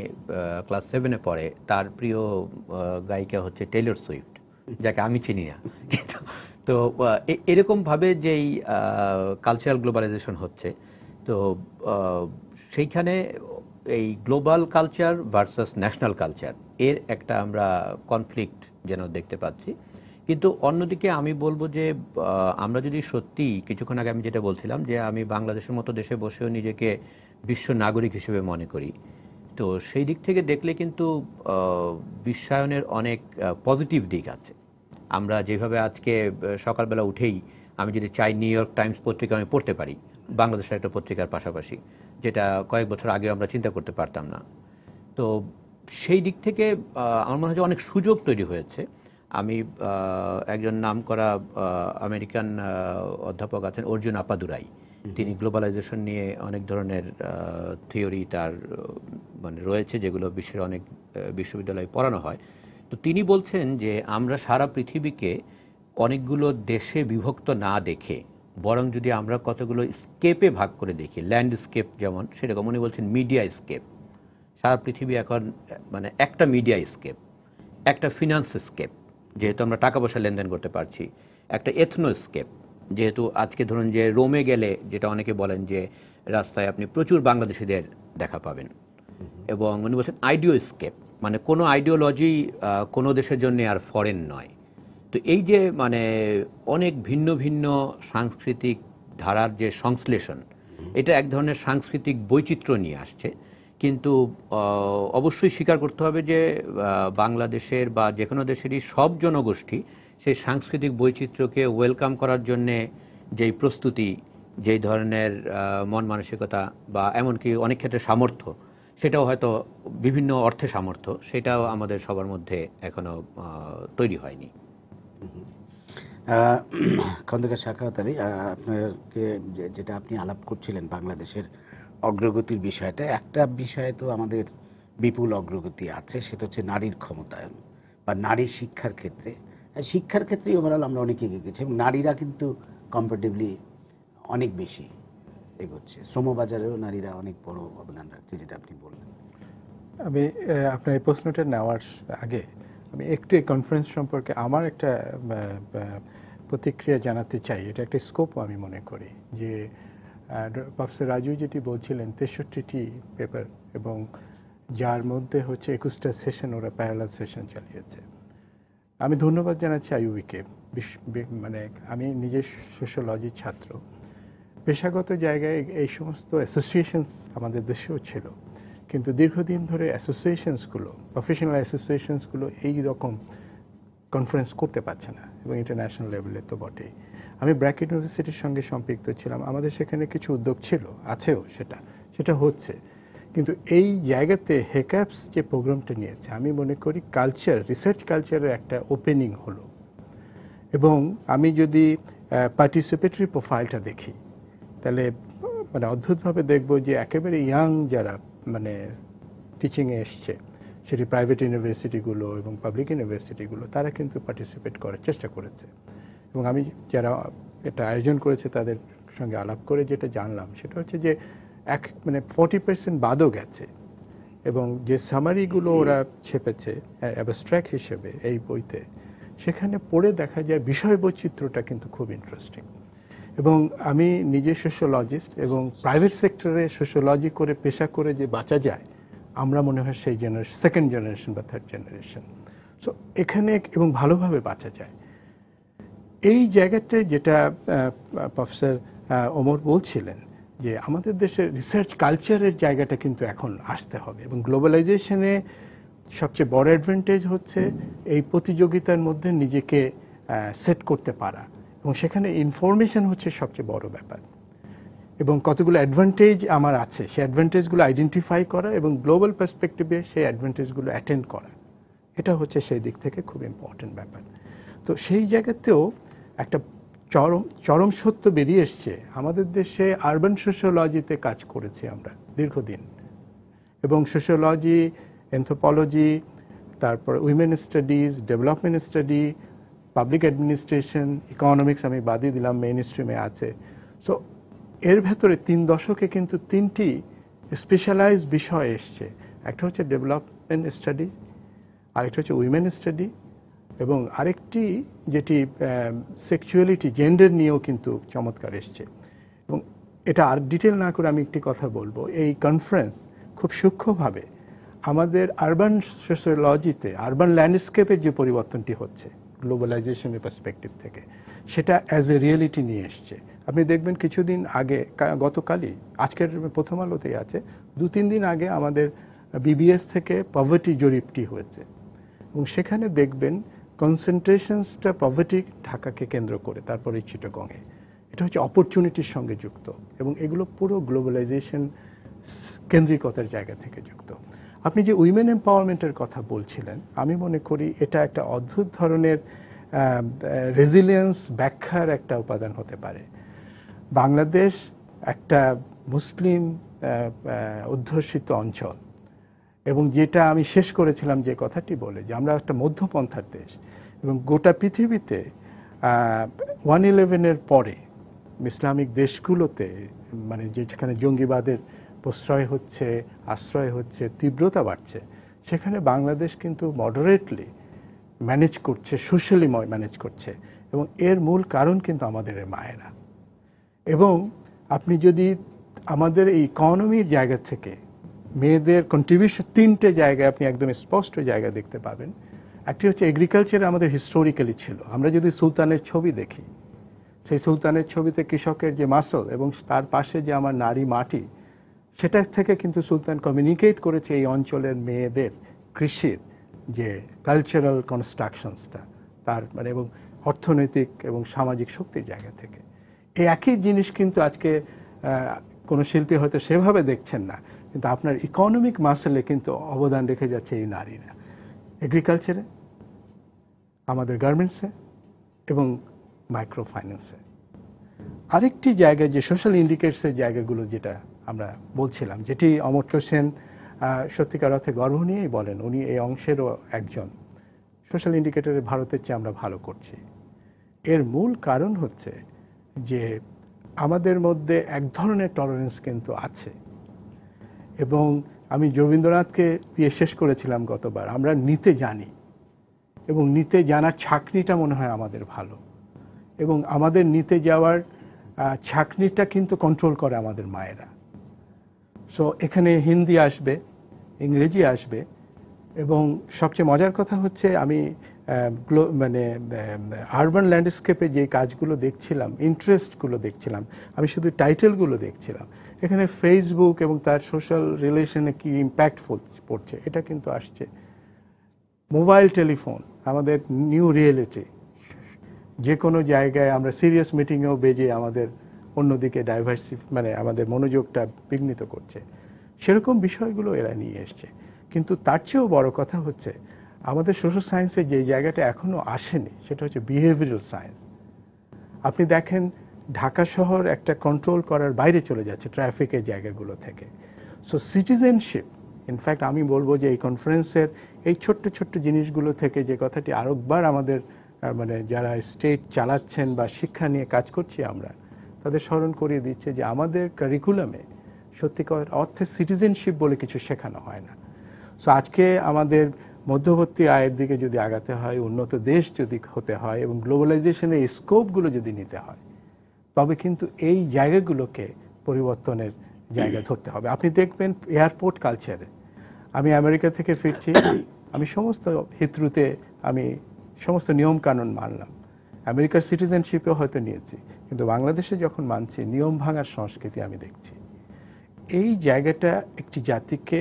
ক্লাস 7-এ পড়ে, তার প্রিয় গায়িকা হচ্ছে টেইলর সুইফট, যাকে আমি চিনি না, কিন্তু তো এরকমভাবে যেই কালচারাল গ্লোবালাইজেশন হচ্ছে, তো সেইখানে এই global culture versus national culture, এর একটা আমরা কনফ্লিক্ট যেন দেখতে পাচ্ছি। কিন্তু অন্যদিকে আমি বলবো যে আমরা যদি সত্যি, কিছুক্ষণ আগে আমি যেটা বলছিলাম যে আমি বাংলাদেশের মতো দেশে বসেও নিজেকে বিশ্ব নাগরিক হিসেবে মনে করি, তো সেই দিক থেকে দেখলে কিন্তু বিশ্বায়নের অনেক পজিটিভ দিক আছে। আমরা যেভাবে আজকে সকালবেলা উঠেই আমি যদি চাই নিউ ইয়র্ক টাইমস পত্রিকা আমি পড়তে পারি, বাংলাদেশের একটা পত্রিকার পাশাপাশি, যেটা কয়েক বছর আগে আমরা চিন্তা করতে পারতাম না। তো সেই দিক থেকে আমার মনে হয় যে অনেক সুযোগ তৈরি হয়েছে। আমি একজন নামকরা আমেরিকান অধ্যাপক আছেন, অর্জুন আপাদুরাই, তিনি গ্লোবালাইজেশন নিয়ে অনেক ধরনের থিওরি তার মানে রয়েছে, যেগুলো বিশ্বের অনেক বিশ্ববিদ্যালয়ে পড়ানো হয়। তো তিনি বলছেন যে আমরা সারা পৃথিবীকে অনেকগুলো দেশে বিভক্ত না দেখে, বরং যদি আমরা কতগুলো স্কেপে ভাগ করে দেখি, ল্যান্ডস্কেপ যেমন, সেরকম উনি বলছেন মিডিয়া স্কেপ। সারা পৃথিবী এখন মানে একটা মিডিয়া স্কেপ, একটা ফিনান্স স্কেপ, যেহেতু আমরা টাকা পয়সা লেনদেন করতে পারছি, একটা এথনো স্কেপ, যেহেতু আজকে ধরুন যে রোমে গেলে যেটা অনেকে বলেন যে রাস্তায় আপনি প্রচুর বাংলাদেশিদের দেখা পাবেন, এবং উনি বলছেন আইডিও স্কেপ, মানে কোনো আইডিওলজি কোনো দেশের জন্য আর ফরেন নয়। তো এই যে মানে অনেক ভিন্ন ভিন্ন সাংস্কৃতিক ধারার যে সংশ্লেষণ, এটা এক ধরনের সাংস্কৃতিক বৈচিত্র্য নিয়ে আসছে। কিন্তু অবশ্যই স্বীকার করতে হবে যে বাংলাদেশের বা যে কোনো দেশেরই সব জনগোষ্ঠী সেই সাংস্কৃতিক বৈচিত্র্যকে ওয়েলকাম করার জন্যে যেই প্রস্তুতি, যেই ধরনের মন মানসিকতা, বা এমনকি অনেক ক্ষেত্রে সামর্থ্য, সেটাও হয়তো বিভিন্ন অর্থে সামর্থ্য, সেটাও আমাদের সবার মধ্যে এখনো তৈরি হয়নি। খন্দকার সাখাওয়াত আলী, আপনাকে যেটা আপনি আলাপ করছিলেন বাংলাদেশের অগ্রগতির বিষয়টা, একটা বিষয়ে তো আমাদের বিপুল অগ্রগতি আছে, সেটা হচ্ছে নারীর ক্ষমতায়ন বা নারী শিক্ষার ক্ষেত্রে। শিক্ষার ক্ষেত্রে ওভারঅল আমরা অনেক এগিয়ে গেছি, এবং নারীরা কিন্তু কম্পারেটিভলি অনেক বেশি এগোচ্ছে। শ্রমবাজারেও নারীরা অনেক বড় অবদান রাখছে, যেটা আপনি বললেন। আমি আপনার এই প্রশ্নটা নেওয়ার আগে আমি একটু এই কনফারেন্স সম্পর্কে আমার একটা প্রতিক্রিয়া জানাতে চাই। এটা একটা স্কোপও আমি মনে করি যে প্রফেসর রাজু যেটি বলছিলেন 63টি পেপার, এবং যার মধ্যে হচ্ছে 21টা সেশন ওরা প্যারালাল সেশন চালিয়েছে। আমি ধন্যবাদ জানাচ্ছি আইইউবিকে। মানে আমি নিজে সোশ্যোলজির ছাত্র, পেশাগত জায়গায় এই সমস্ত অ্যাসোসিয়েশনস আমাদের দেশেও ছিল, কিন্তু দীর্ঘদিন ধরে অ্যাসোসিয়েশনসগুলো, প্রফেশনাল অ্যাসোসিয়েশনসগুলো এই রকম কনফারেন্স করতে পারছে না, এবং ইন্টারন্যাশনাল লেভেলে তো বটেই। আমি ব্র্যাক ইউনিভার্সিটির সঙ্গে সম্পৃক্ত ছিলাম, আমাদের সেখানে কিছু উদ্যোগ ছিল, আছেও, সেটা হচ্ছে। কিন্তু এই জায়গাতে হেকাপস যে প্রোগ্রামটা নিয়েছে, আমি মনে করি রিসার্চ কালচারের একটা ওপেনিং হলো। এবং আমি যদি পার্টিসিপেটরি প্রোফাইলটা দেখি, তাহলে মানে অদ্ভুতভাবে দেখব যে একেবারে ইয়াং যারা মানে টিচিংয়ে এসছে, সেটি প্রাইভেট ইউনিভার্সিটিগুলো এবং পাবলিক ইউনিভার্সিটিগুলো, তারা কিন্তু পার্টিসিপেট করার চেষ্টা করেছে। এবং আমি যারা এটা আয়োজন করেছে তাদের সঙ্গে আলাপ করে যেটা জানলাম, সেটা হচ্ছে যে মানে 40% বাদও গেছে। এবং যে সামারিগুলো ওরা ছেপেছে অ্যাবস্ট্রাক্ট হিসেবে এই বইতে, সেখানে পড়ে দেখা যায় বিষয় বৈচিত্র্যটা কিন্তু খুব ইন্টারেস্টিং। এবং আমি নিজে সোশ্যোলজিস্ট, এবং প্রাইভেট সেক্টরে সোশ্যোলজি করে পেশা করে যে বাঁচা যায়, আমরা মনে হয় সেই সেকেন্ড জেনারেশন বা থার্ড জেনারেশন। সো এখানে এবং ভালোভাবে বাঁচা যায়। এই জায়গাটায় যেটা প্রফেসর ওমর বলছিলেন, যে আমাদের দেশের রিসার্চ কালচারের জায়গাটা কিন্তু এখন আসতে হবে। এবং গ্লোবালাইজেশনে সবচেয়ে বড় অ্যাডভান্টেজ হচ্ছে এই প্রতিযোগিতার মধ্যে নিজেকে সেট করতে পারা, এবং সেখানে ইনফরমেশন হচ্ছে সবচেয়ে বড় ব্যাপার। এবং কতগুলো অ্যাডভান্টেজ আমার আছে, সেই অ্যাডভান্টেজগুলো আইডেন্টিফাই করা এবং গ্লোবাল পার্সপেক্টিভে সেই অ্যাডভান্টেজগুলো অ্যাটেন্ড করা, এটা হচ্ছে সেই দিক থেকে খুব ইম্পর্টেন্ট ব্যাপার। তো সেই জায়গাতেও একটা চরম সত্য বেরিয়ে এসছে। আমাদের দেশে আরবান সোশ্যোলজিতে কাজ করেছি আমরা দীর্ঘদিন, এবং সোশ্যোলজি, অ্যানথ্রোপোলজি, তারপর women studies, development study, public administration, economics আমি বাদই দিলাম, মেইন স্ট্রিমে আছে। সো এর ভেতরে 3 দশকে কিন্তু 3টি স্পেশালাইজড বিষয় এসছে। একটা হচ্ছে ডেভেলপমেন্ট স্টাডি, আরেকটা হচ্ছে উইমেন স্টাডি, এবং আরেকটি যেটি সেক্সুয়ালিটি, জেন্ডার নিয়েও কিন্তু চমৎকার এসছে। এবং এটা আর ডিটেল না করে আমি একটি কথা বলবো, এই কনফারেন্স খুব সূক্ষ্মভাবে আমাদের আরবান সোশ্যোলজিতে, আরবান ল্যান্ডস্কেপের যে পরিবর্তনটি হচ্ছে গ্লোবালাইজেশনের পার্সপেক্টিভ থেকে, সেটা অ্যাজ এ রিয়েলিটি নিয়ে এসছে। আপনি দেখবেন কিছুদিন আগে, গতকালই, আজকের প্রথম আলোতেই আছে, 2-3 দিন আগে আমাদের বিবিএস থেকে পভার্টি জরিপটি হয়েছে, এবং সেখানে দেখবেন কনসেন্ট্রেশনসটা পভার্টি ঢাকাকে কেন্দ্র করে, তারপরে চিটাগংয়ে। এটা হচ্ছে অপরচুনিটির সঙ্গে যুক্ত, এবং এগুলো পুরো গ্লোবালাইজেশন কেন্দ্রিকতার জায়গা থেকে যুক্ত। আপনি যে উইমেন এম্পাওয়ারমেন্টের কথা বলছিলেন, আমি মনে করি এটা একটা অদ্ভুত ধরনের রেজিলিয়েন্স ব্যাখ্যার একটা উপাদান হতে পারে। বাংলাদেশ একটা মুসলিম অধ্যুষিত অঞ্চল, এবং যেটা আমি শেষ করেছিলাম যে কথাটি বলে, যে আমরা একটা মধ্যপন্থার দেশ, এবং গোটা পৃথিবীতে 1/11-এর পরে ইসলামিক দেশগুলোতে, মানে যেখানে জঙ্গিবাদের প্রশ্রয় হচ্ছে, আশ্রয় হচ্ছে, তীব্রতা বাড়ছে, সেখানে বাংলাদেশ কিন্তু মডারেটলি ম্যানেজ করছে, সোশ্যালি ম্যানেজ করছে। এবং এর মূল কারণ কিন্তু আমাদের মায়েরা। এবং আপনি যদি আমাদের এই ইকোনমির জায়গা থেকে মেয়েদের কন্ট্রিবিউশন 3টে জায়গায় আপনি একদম স্পষ্ট জায়গা দেখতে পাবেন। একটি হচ্ছে এগ্রিকালচার আমাদের হিস্টোরিক্যালি ছিল। আমরা যদি সুলতানের ছবি দেখি, সেই সুলতানের ছবিতে কৃষকের যে মাসল এবং তার পাশে যে আমার নারী মাটি, সেটা থেকে কিন্তু সুলতান কমিউনিকেট করেছে এই অঞ্চলের মেয়েদের কৃষির যে কালচারাল কনস্ট্রাকশনসটা, তার মানে এবং অর্থনৈতিক এবং সামাজিক শক্তির জায়গা থেকে। এই একই জিনিস কিন্তু আজকে কোনো শিল্পী হয়তো সেভাবে দেখছেন না, কিন্তু আপনার ইকোনমিক মাসেলে কিন্তু অবদান রেখে যাচ্ছে এই নারীরা, এগ্রিকালচারে, আমাদের গার্মেন্টসে এবং মাইক্রো ফাইন্যান্সে। আরেকটি জায়গায় যে সোশ্যাল ইন্ডিকেটসের জায়গাগুলো যেটা আমরা বলছিলাম, যেটি অমর্ত্য সেন সত্যিকার অর্থে গর্ব নিয়েই বলেন, উনি এই অংশেরও একজন। সোশ্যাল ইন্ডিকেটরে ভারতের চেয়ে আমরা ভালো করছি। এর মূল কারণ হচ্ছে যে আমাদের মধ্যে এক ধরনের টলারেন্স কিন্তু আছে। এবং আমি রবীন্দ্রনাথকে দিয়ে শেষ করেছিলাম গতবার, আমরা নিতে জানি, এবং নিতে জানার ছাঁকনিটা মনে হয় আমাদের ভালো, এবং আমাদের নিতে যাওয়ার ছাঁকনিটা কিন্তু কন্ট্রোল করে আমাদের মায়েরা। সো এখানে হিন্দি আসবে, ইংরেজি আসবে, এবং সবচেয়ে মজার কথা হচ্ছে আমি মানে আরবান ল্যান্ডস্কেপে যে কাজগুলো দেখছিলাম, ইন্টারেস্টগুলো দেখছিলাম, আমি শুধু টাইটেলগুলো দেখছিলাম। এখানে ফেসবুক এবং তার সোশ্যাল রিলেশনে কি ইম্প্যাক্ট পড়ছে, এটা কিন্তু আসছে। মোবাইল টেলিফোন, আমাদের নিউ রিয়েলিটি, যে কোনো জায়গায় আমরা সিরিয়াস মিটিংয়েও বেজে আমাদের অন্যদিকে মানে আমাদের মনোযোগটা বিঘ্নিত করছে, সেরকম বিষয়গুলো এরা নিয়ে এসছে। কিন্তু তার চেয়েও বড় কথা হচ্ছে আমাদের সোশ্যাল সায়েন্সে যে জায়গাটা এখনো আসেনি সেটা হচ্ছে বিহেভিয়ারাল সায়েন্স। আপনি দেখেন ঢাকা শহর একটা কন্ট্রোল করার বাইরে চলে যাচ্ছে ট্রাফিকের জায়গাগুলো থেকে। সো সিটিজেনশিপ, ইনফ্যাক্ট আমি বলবো যে এই কনফারেন্সের এই ছোট্ট ছোট্ট জিনিসগুলো থেকে যে কথাটি আরেকবার আমাদের মানে যারা স্টেট চালাচ্ছেন বা শিক্ষা নিয়ে কাজ করছি আমরা, তাদের স্মরণ করিয়ে দিচ্ছে যে আমাদের কারিকুলামে সত্যিকার অর্থে সিটিজেনশিপ বলে কিছু শেখানো হয় না। সো আজকে আমাদের মধ্যবর্তী আয়ের দিকে যদি আগাতে হয়, উন্নত দেশ যদি হতে হয় এবং গ্লোবালাইজেশনের স্কোপগুলো যদি নিতে হয়, তবে কিন্তু এই জায়গাগুলোকে পরিবর্তনের জায়গা ধরতে হবে। আপনি দেখবেন এয়ারপোর্ট কালচারে, আমি আমেরিকা থেকে ফিরছি, আমি সমস্ত হিথ্রুতে আমি সমস্ত নিয়ম কানুন মানলাম, আমেরিকার সিটিজেনশিপেও হয়তো নিয়েছি, কিন্তু বাংলাদেশে যখন মানছি নিয়ম ভাঙার সংস্কৃতি আমি দেখছি। এই জায়গাটা একটি জাতিকে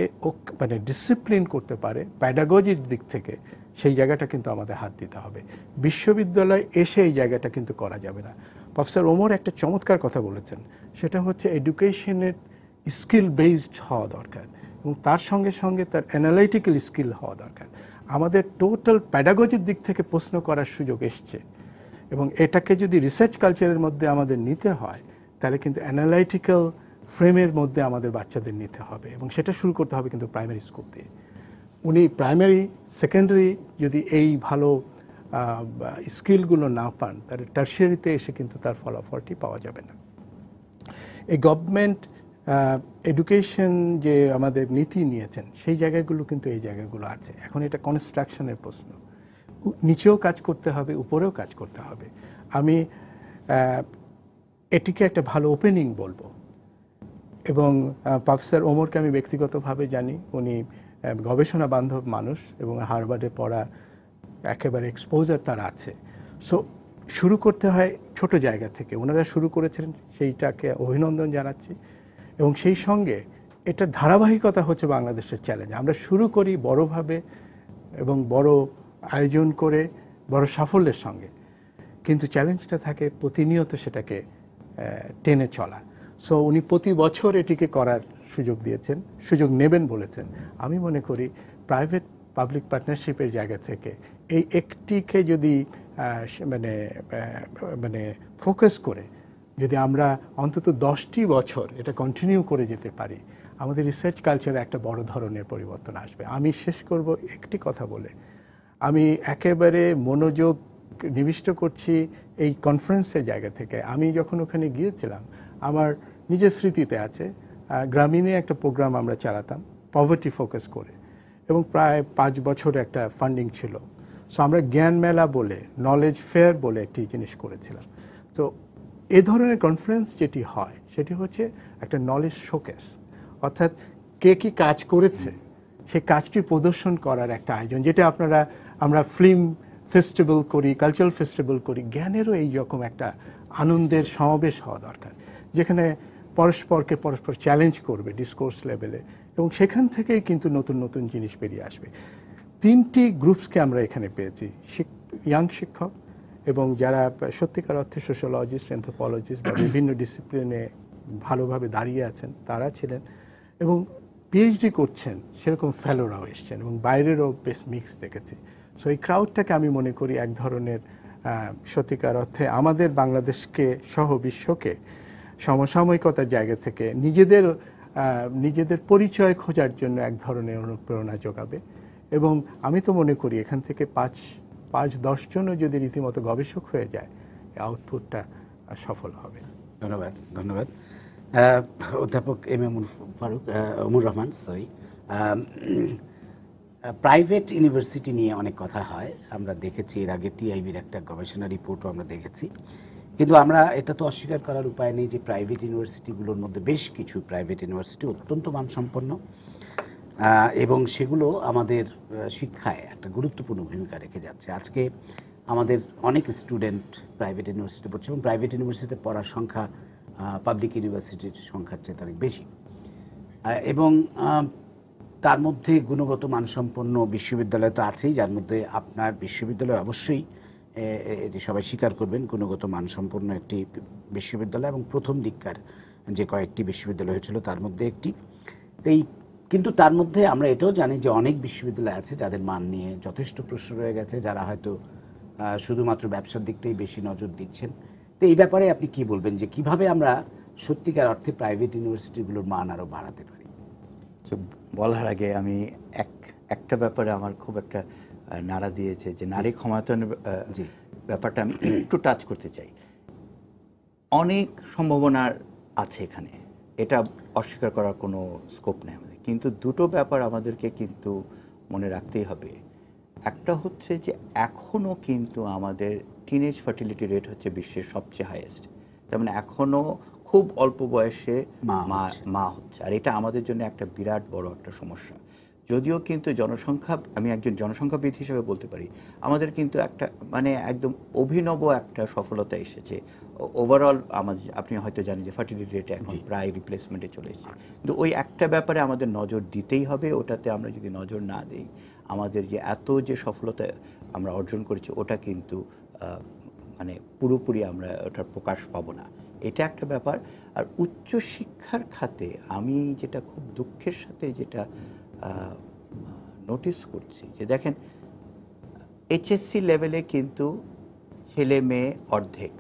মানে ডিসিপ্লিন করতে পারে প্যাডাগজির দিক থেকে, সেই জায়গাটা কিন্তু আমাদের হাত দিতে হবে। বিশ্ববিদ্যালয় এসে এই জায়গাটা কিন্তু করা যাবে না। প্রফেসর ওমর একটা চমৎকার কথা বলেছেন, সেটা হচ্ছে এডুকেশনের স্কিল বেসড হওয়া দরকার এবং তার সঙ্গে সঙ্গে তার অ্যানালাইটিক্যাল স্কিল হওয়া দরকার। আমাদের টোটাল প্যাডাগজির দিক থেকে প্রশ্ন করার সুযোগ এসছে এবং এটাকে যদি রিসার্চ কালচারের মধ্যে আমাদের নিতে হয়, তাহলে কিন্তু অ্যানালাইটিক্যাল ফ্রেমের মধ্যে আমাদের বাচ্চাদের নিতে হবে এবং সেটা শুরু করতে হবে কিন্তু প্রাইমারি স্কুল দিয়ে। উনি প্রাইমারি সেকেন্ডারি যদি এই ভালো স্কিলগুলো না পান, তাহলে টার্সিয়ারিতে এসে কিন্তু তার ফলাফলটি পাওয়া যাবে না। এই গভর্নমেন্ট এডুকেশন যে আমাদের নীতি নিয়েছেন, সেই জায়গাগুলো কিন্তু এই জায়গাগুলো আছে। এখন এটা কনস্ট্রাকশনের প্রশ্ন, নিচেও কাজ করতে হবে, উপরেও কাজ করতে হবে। আমি এটিকে একটা ভালো ওপেনিং বলবো এবং প্রফেসর ওমরকে আমি ব্যক্তিগতভাবে জানি, উনি গবেষণা বান্ধব মানুষ এবং হার্ভার্ডে পড়া, একেবারে এক্সপোজার তার আছে। সো শুরু করতে হয় ছোট জায়গা থেকে, ওনারা শুরু করেছিলেন, সেইটাকে অভিনন্দন জানাচ্ছি এবং সেই সঙ্গে এটার ধারাবাহিকতা হচ্ছে বাংলাদেশের চ্যালেঞ্জ। আমরা শুরু করি বড়ভাবে এবং বড় আয়োজন করে বড় সাফল্যের সঙ্গে, কিন্তু চ্যালেঞ্জটা থাকে প্রতিনিয়ত সেটাকে টেনে চলা। সো উনি প্রতি বছর এটিকে করার সুযোগ দিয়েছেন, সুযোগ নেবেন বলেছেন। আমি মনে করি প্রাইভেট পাবলিক পার্টনারশিপের জায়গা থেকে এই একটিকে যদি মানে মানে ফোকাস করে যদি আমরা অন্তত 10টি বছর এটা কন্টিনিউ করে যেতে পারি, আমাদের রিসার্চ কালচারে একটা বড় ধরনের পরিবর্তন আসবে। আমি শেষ করব একটি কথা বলে, আমি একেবারে মনোযোগ নিবিষ্ট করছি এই কনফারেন্সের জায়গা থেকে। আমি যখন ওখানে গিয়েছিলাম, আমার নিজের স্মৃতিতে আছে, গ্রামীণে একটা প্রোগ্রাম আমরা চালাতাম পভার্টি ফোকাস করে এবং প্রায় 5 বছর একটা ফান্ডিং ছিল। সো আমরা জ্ঞান মেলা বলে, নলেজ ফেয়ার বলে একটি জিনিস করেছিলাম। তো এ ধরনের কনফারেন্স যেটি হয় সেটি হচ্ছে একটা নলেজ শোকেস, অর্থাৎ কে কি কাজ করেছে সেই কাজটি প্রদর্শন করার একটা আয়োজন, যেটা আমরা ফিল্ম ফেস্টিভ্যাল করি, কালচারাল ফেস্টিভ্যাল করি। জ্ঞানেরও এই রকম একটা আনন্দের সমাবেশ হওয়া দরকার, যেখানে পরস্পরকে পরস্পর চ্যালেঞ্জ করবে ডিসকোর্স লেভেলে এবং সেখান থেকেই কিন্তু নতুন নতুন জিনিস বেরিয়ে আসবে। 3টি গ্রুপসকে আমরা এখানে পেয়েছি, ইয়াং শিক্ষক এবং যারা সত্যিকার অর্থে সোশ্যোলজিস্ট, অ্যানথ্রোপোলজিস্ট বা বিভিন্ন ডিসিপ্লিনে ভালোভাবে দাঁড়িয়ে আছেন তারা ছিলেন এবং পিএইচডি করছেন সেরকম ফেলোরাও এসছেন এবং বাইরেরও বেশ মিক্স দেখেছি। সো এই ক্রাউডটাকে আমি মনে করি এক ধরনের সত্যিকার অর্থে আমাদের বাংলাদেশকে সহ বিশ্বকে সমসাময়িকতার জায়গা থেকে নিজেদের পরিচয় খোঁজার জন্য এক ধরনের অনুপ্রেরণা যোগাবে এবং আমি তো মনে করি এখান থেকে 5-10 জনও যদি রীতিমতো গবেষক হয়ে যায়, আউটপুটটা সফল হবে। ধন্যবাদ। ধন্যবাদ অধ্যাপক M A Omar Rahman. Private university নিয়ে অনেক কথা হয়, আমরা দেখেছি এর আগে টিআইবির একটা গবেষণা রিপোর্টও আমরা দেখেছি, কিন্তু আমরা এটা তো অস্বীকার করার উপায় নেই যে প্রাইভেট ইউনিভার্সিটিগুলোর মধ্যে বেশ কিছু প্রাইভেট ইউনিভার্সিটি অত্যন্ত মানসম্পন্ন এবং সেগুলো আমাদের শিক্ষায় একটা গুরুত্বপূর্ণ ভূমিকা রেখে যাচ্ছে। আজকে আমাদের অনেক স্টুডেন্ট প্রাইভেট ইউনিভার্সিটি পড়ছে এবং প্রাইভেট ইউনিভার্সিটিতে পড়ার সংখ্যা পাবলিক ইউনিভার্সিটির সংখ্যার চেয়ে অনেক বেশি এবং তার মধ্যে গুণগত মানসম্পন্ন বিশ্ববিদ্যালয় তো আছেই, যার মধ্যে আপনার বিশ্ববিদ্যালয় অবশ্যই এটি সবাই স্বীকার করবেন, গুণগত মানসম্পন্ন একটি বিশ্ববিদ্যালয় এবং প্রথম দিককার যে কয়েকটি বিশ্ববিদ্যালয় হয়েছিল তার মধ্যে একটি। কিন্তু তার মধ্যে আমরা এটাও জানি যে অনেক বিশ্ববিদ্যালয় আছে যাদের মান নিয়ে যথেষ্ট প্রশ্ন রয়ে গেছে, যারা হয়তো শুধুমাত্র ব্যবসার দিকটাই বেশি নজর দিচ্ছেন। তো এই ব্যাপারে আপনি কি বলবেন যে কিভাবে আমরা সত্যিকার অর্থে প্রাইভেট ইউনিভার্সিটিগুলোর মান আরো বাড়াতে পারি? তো বলার আগে আমি একটা ব্যাপারে আমার খুব একটা নাড়া দিয়েছে, যে নারী ক্ষমতায়নের জি। ব্যাপারটা আমি একটু টাচ করতে চাই। অনেক সম্ভাবনা আছে এখানে, এটা অস্বীকার করার কোনো স্কোপ নেই আমাদের, কিন্তু দুটো ব্যাপার আমাদেরকে কিন্তু মনে রাখতেই হবে। একটা হচ্ছে যে এখনো কিন্তু আমাদের টিনেজ ফার্টিলিটি রেট হচ্ছে বিশ্বের সবচেয়ে হাইয়েস্ট। তার মানে এখনো খুব অল্প বয়সে মা হচ্ছে, আর এটা আমাদের জন্য একটা বিরাট বড় একটা সমস্যা। যদিও কিন্তু জনসংখ্যা, আমি একজন জনসংখ্যাবিদ হিসেবে বলতে পারি, আমাদের কিন্তু একটা মানে একদম অভিনব একটা সফলতা এসেছে ওভারঅল। আমাদের, আপনি হয়তো জানেন যে ফার্টিলিটি রেট এখন প্রায় রিপ্লেসমেন্টে চলে এসেছে, কিন্তু ওই একটা ব্যাপারে আমাদের নজর দিতেই হবে। ওটাতে আমরা যদি নজর না দিই, আমাদের যে এত যে সফলতা আমরা অর্জন করেছি ওটা কিন্তু মানে পুরোপুরি আমরা ওটার প্রকাশ পাবো না, এটা একটা ব্যাপার। আর উচ্চ শিক্ষার খাতে আমি যেটা খুব দুঃখের সাথে যেটা নোটিস করছি, যে দেখেন এইচএসসি লেভেলে কিন্তু ছেলে মেয়ে অর্ধেক,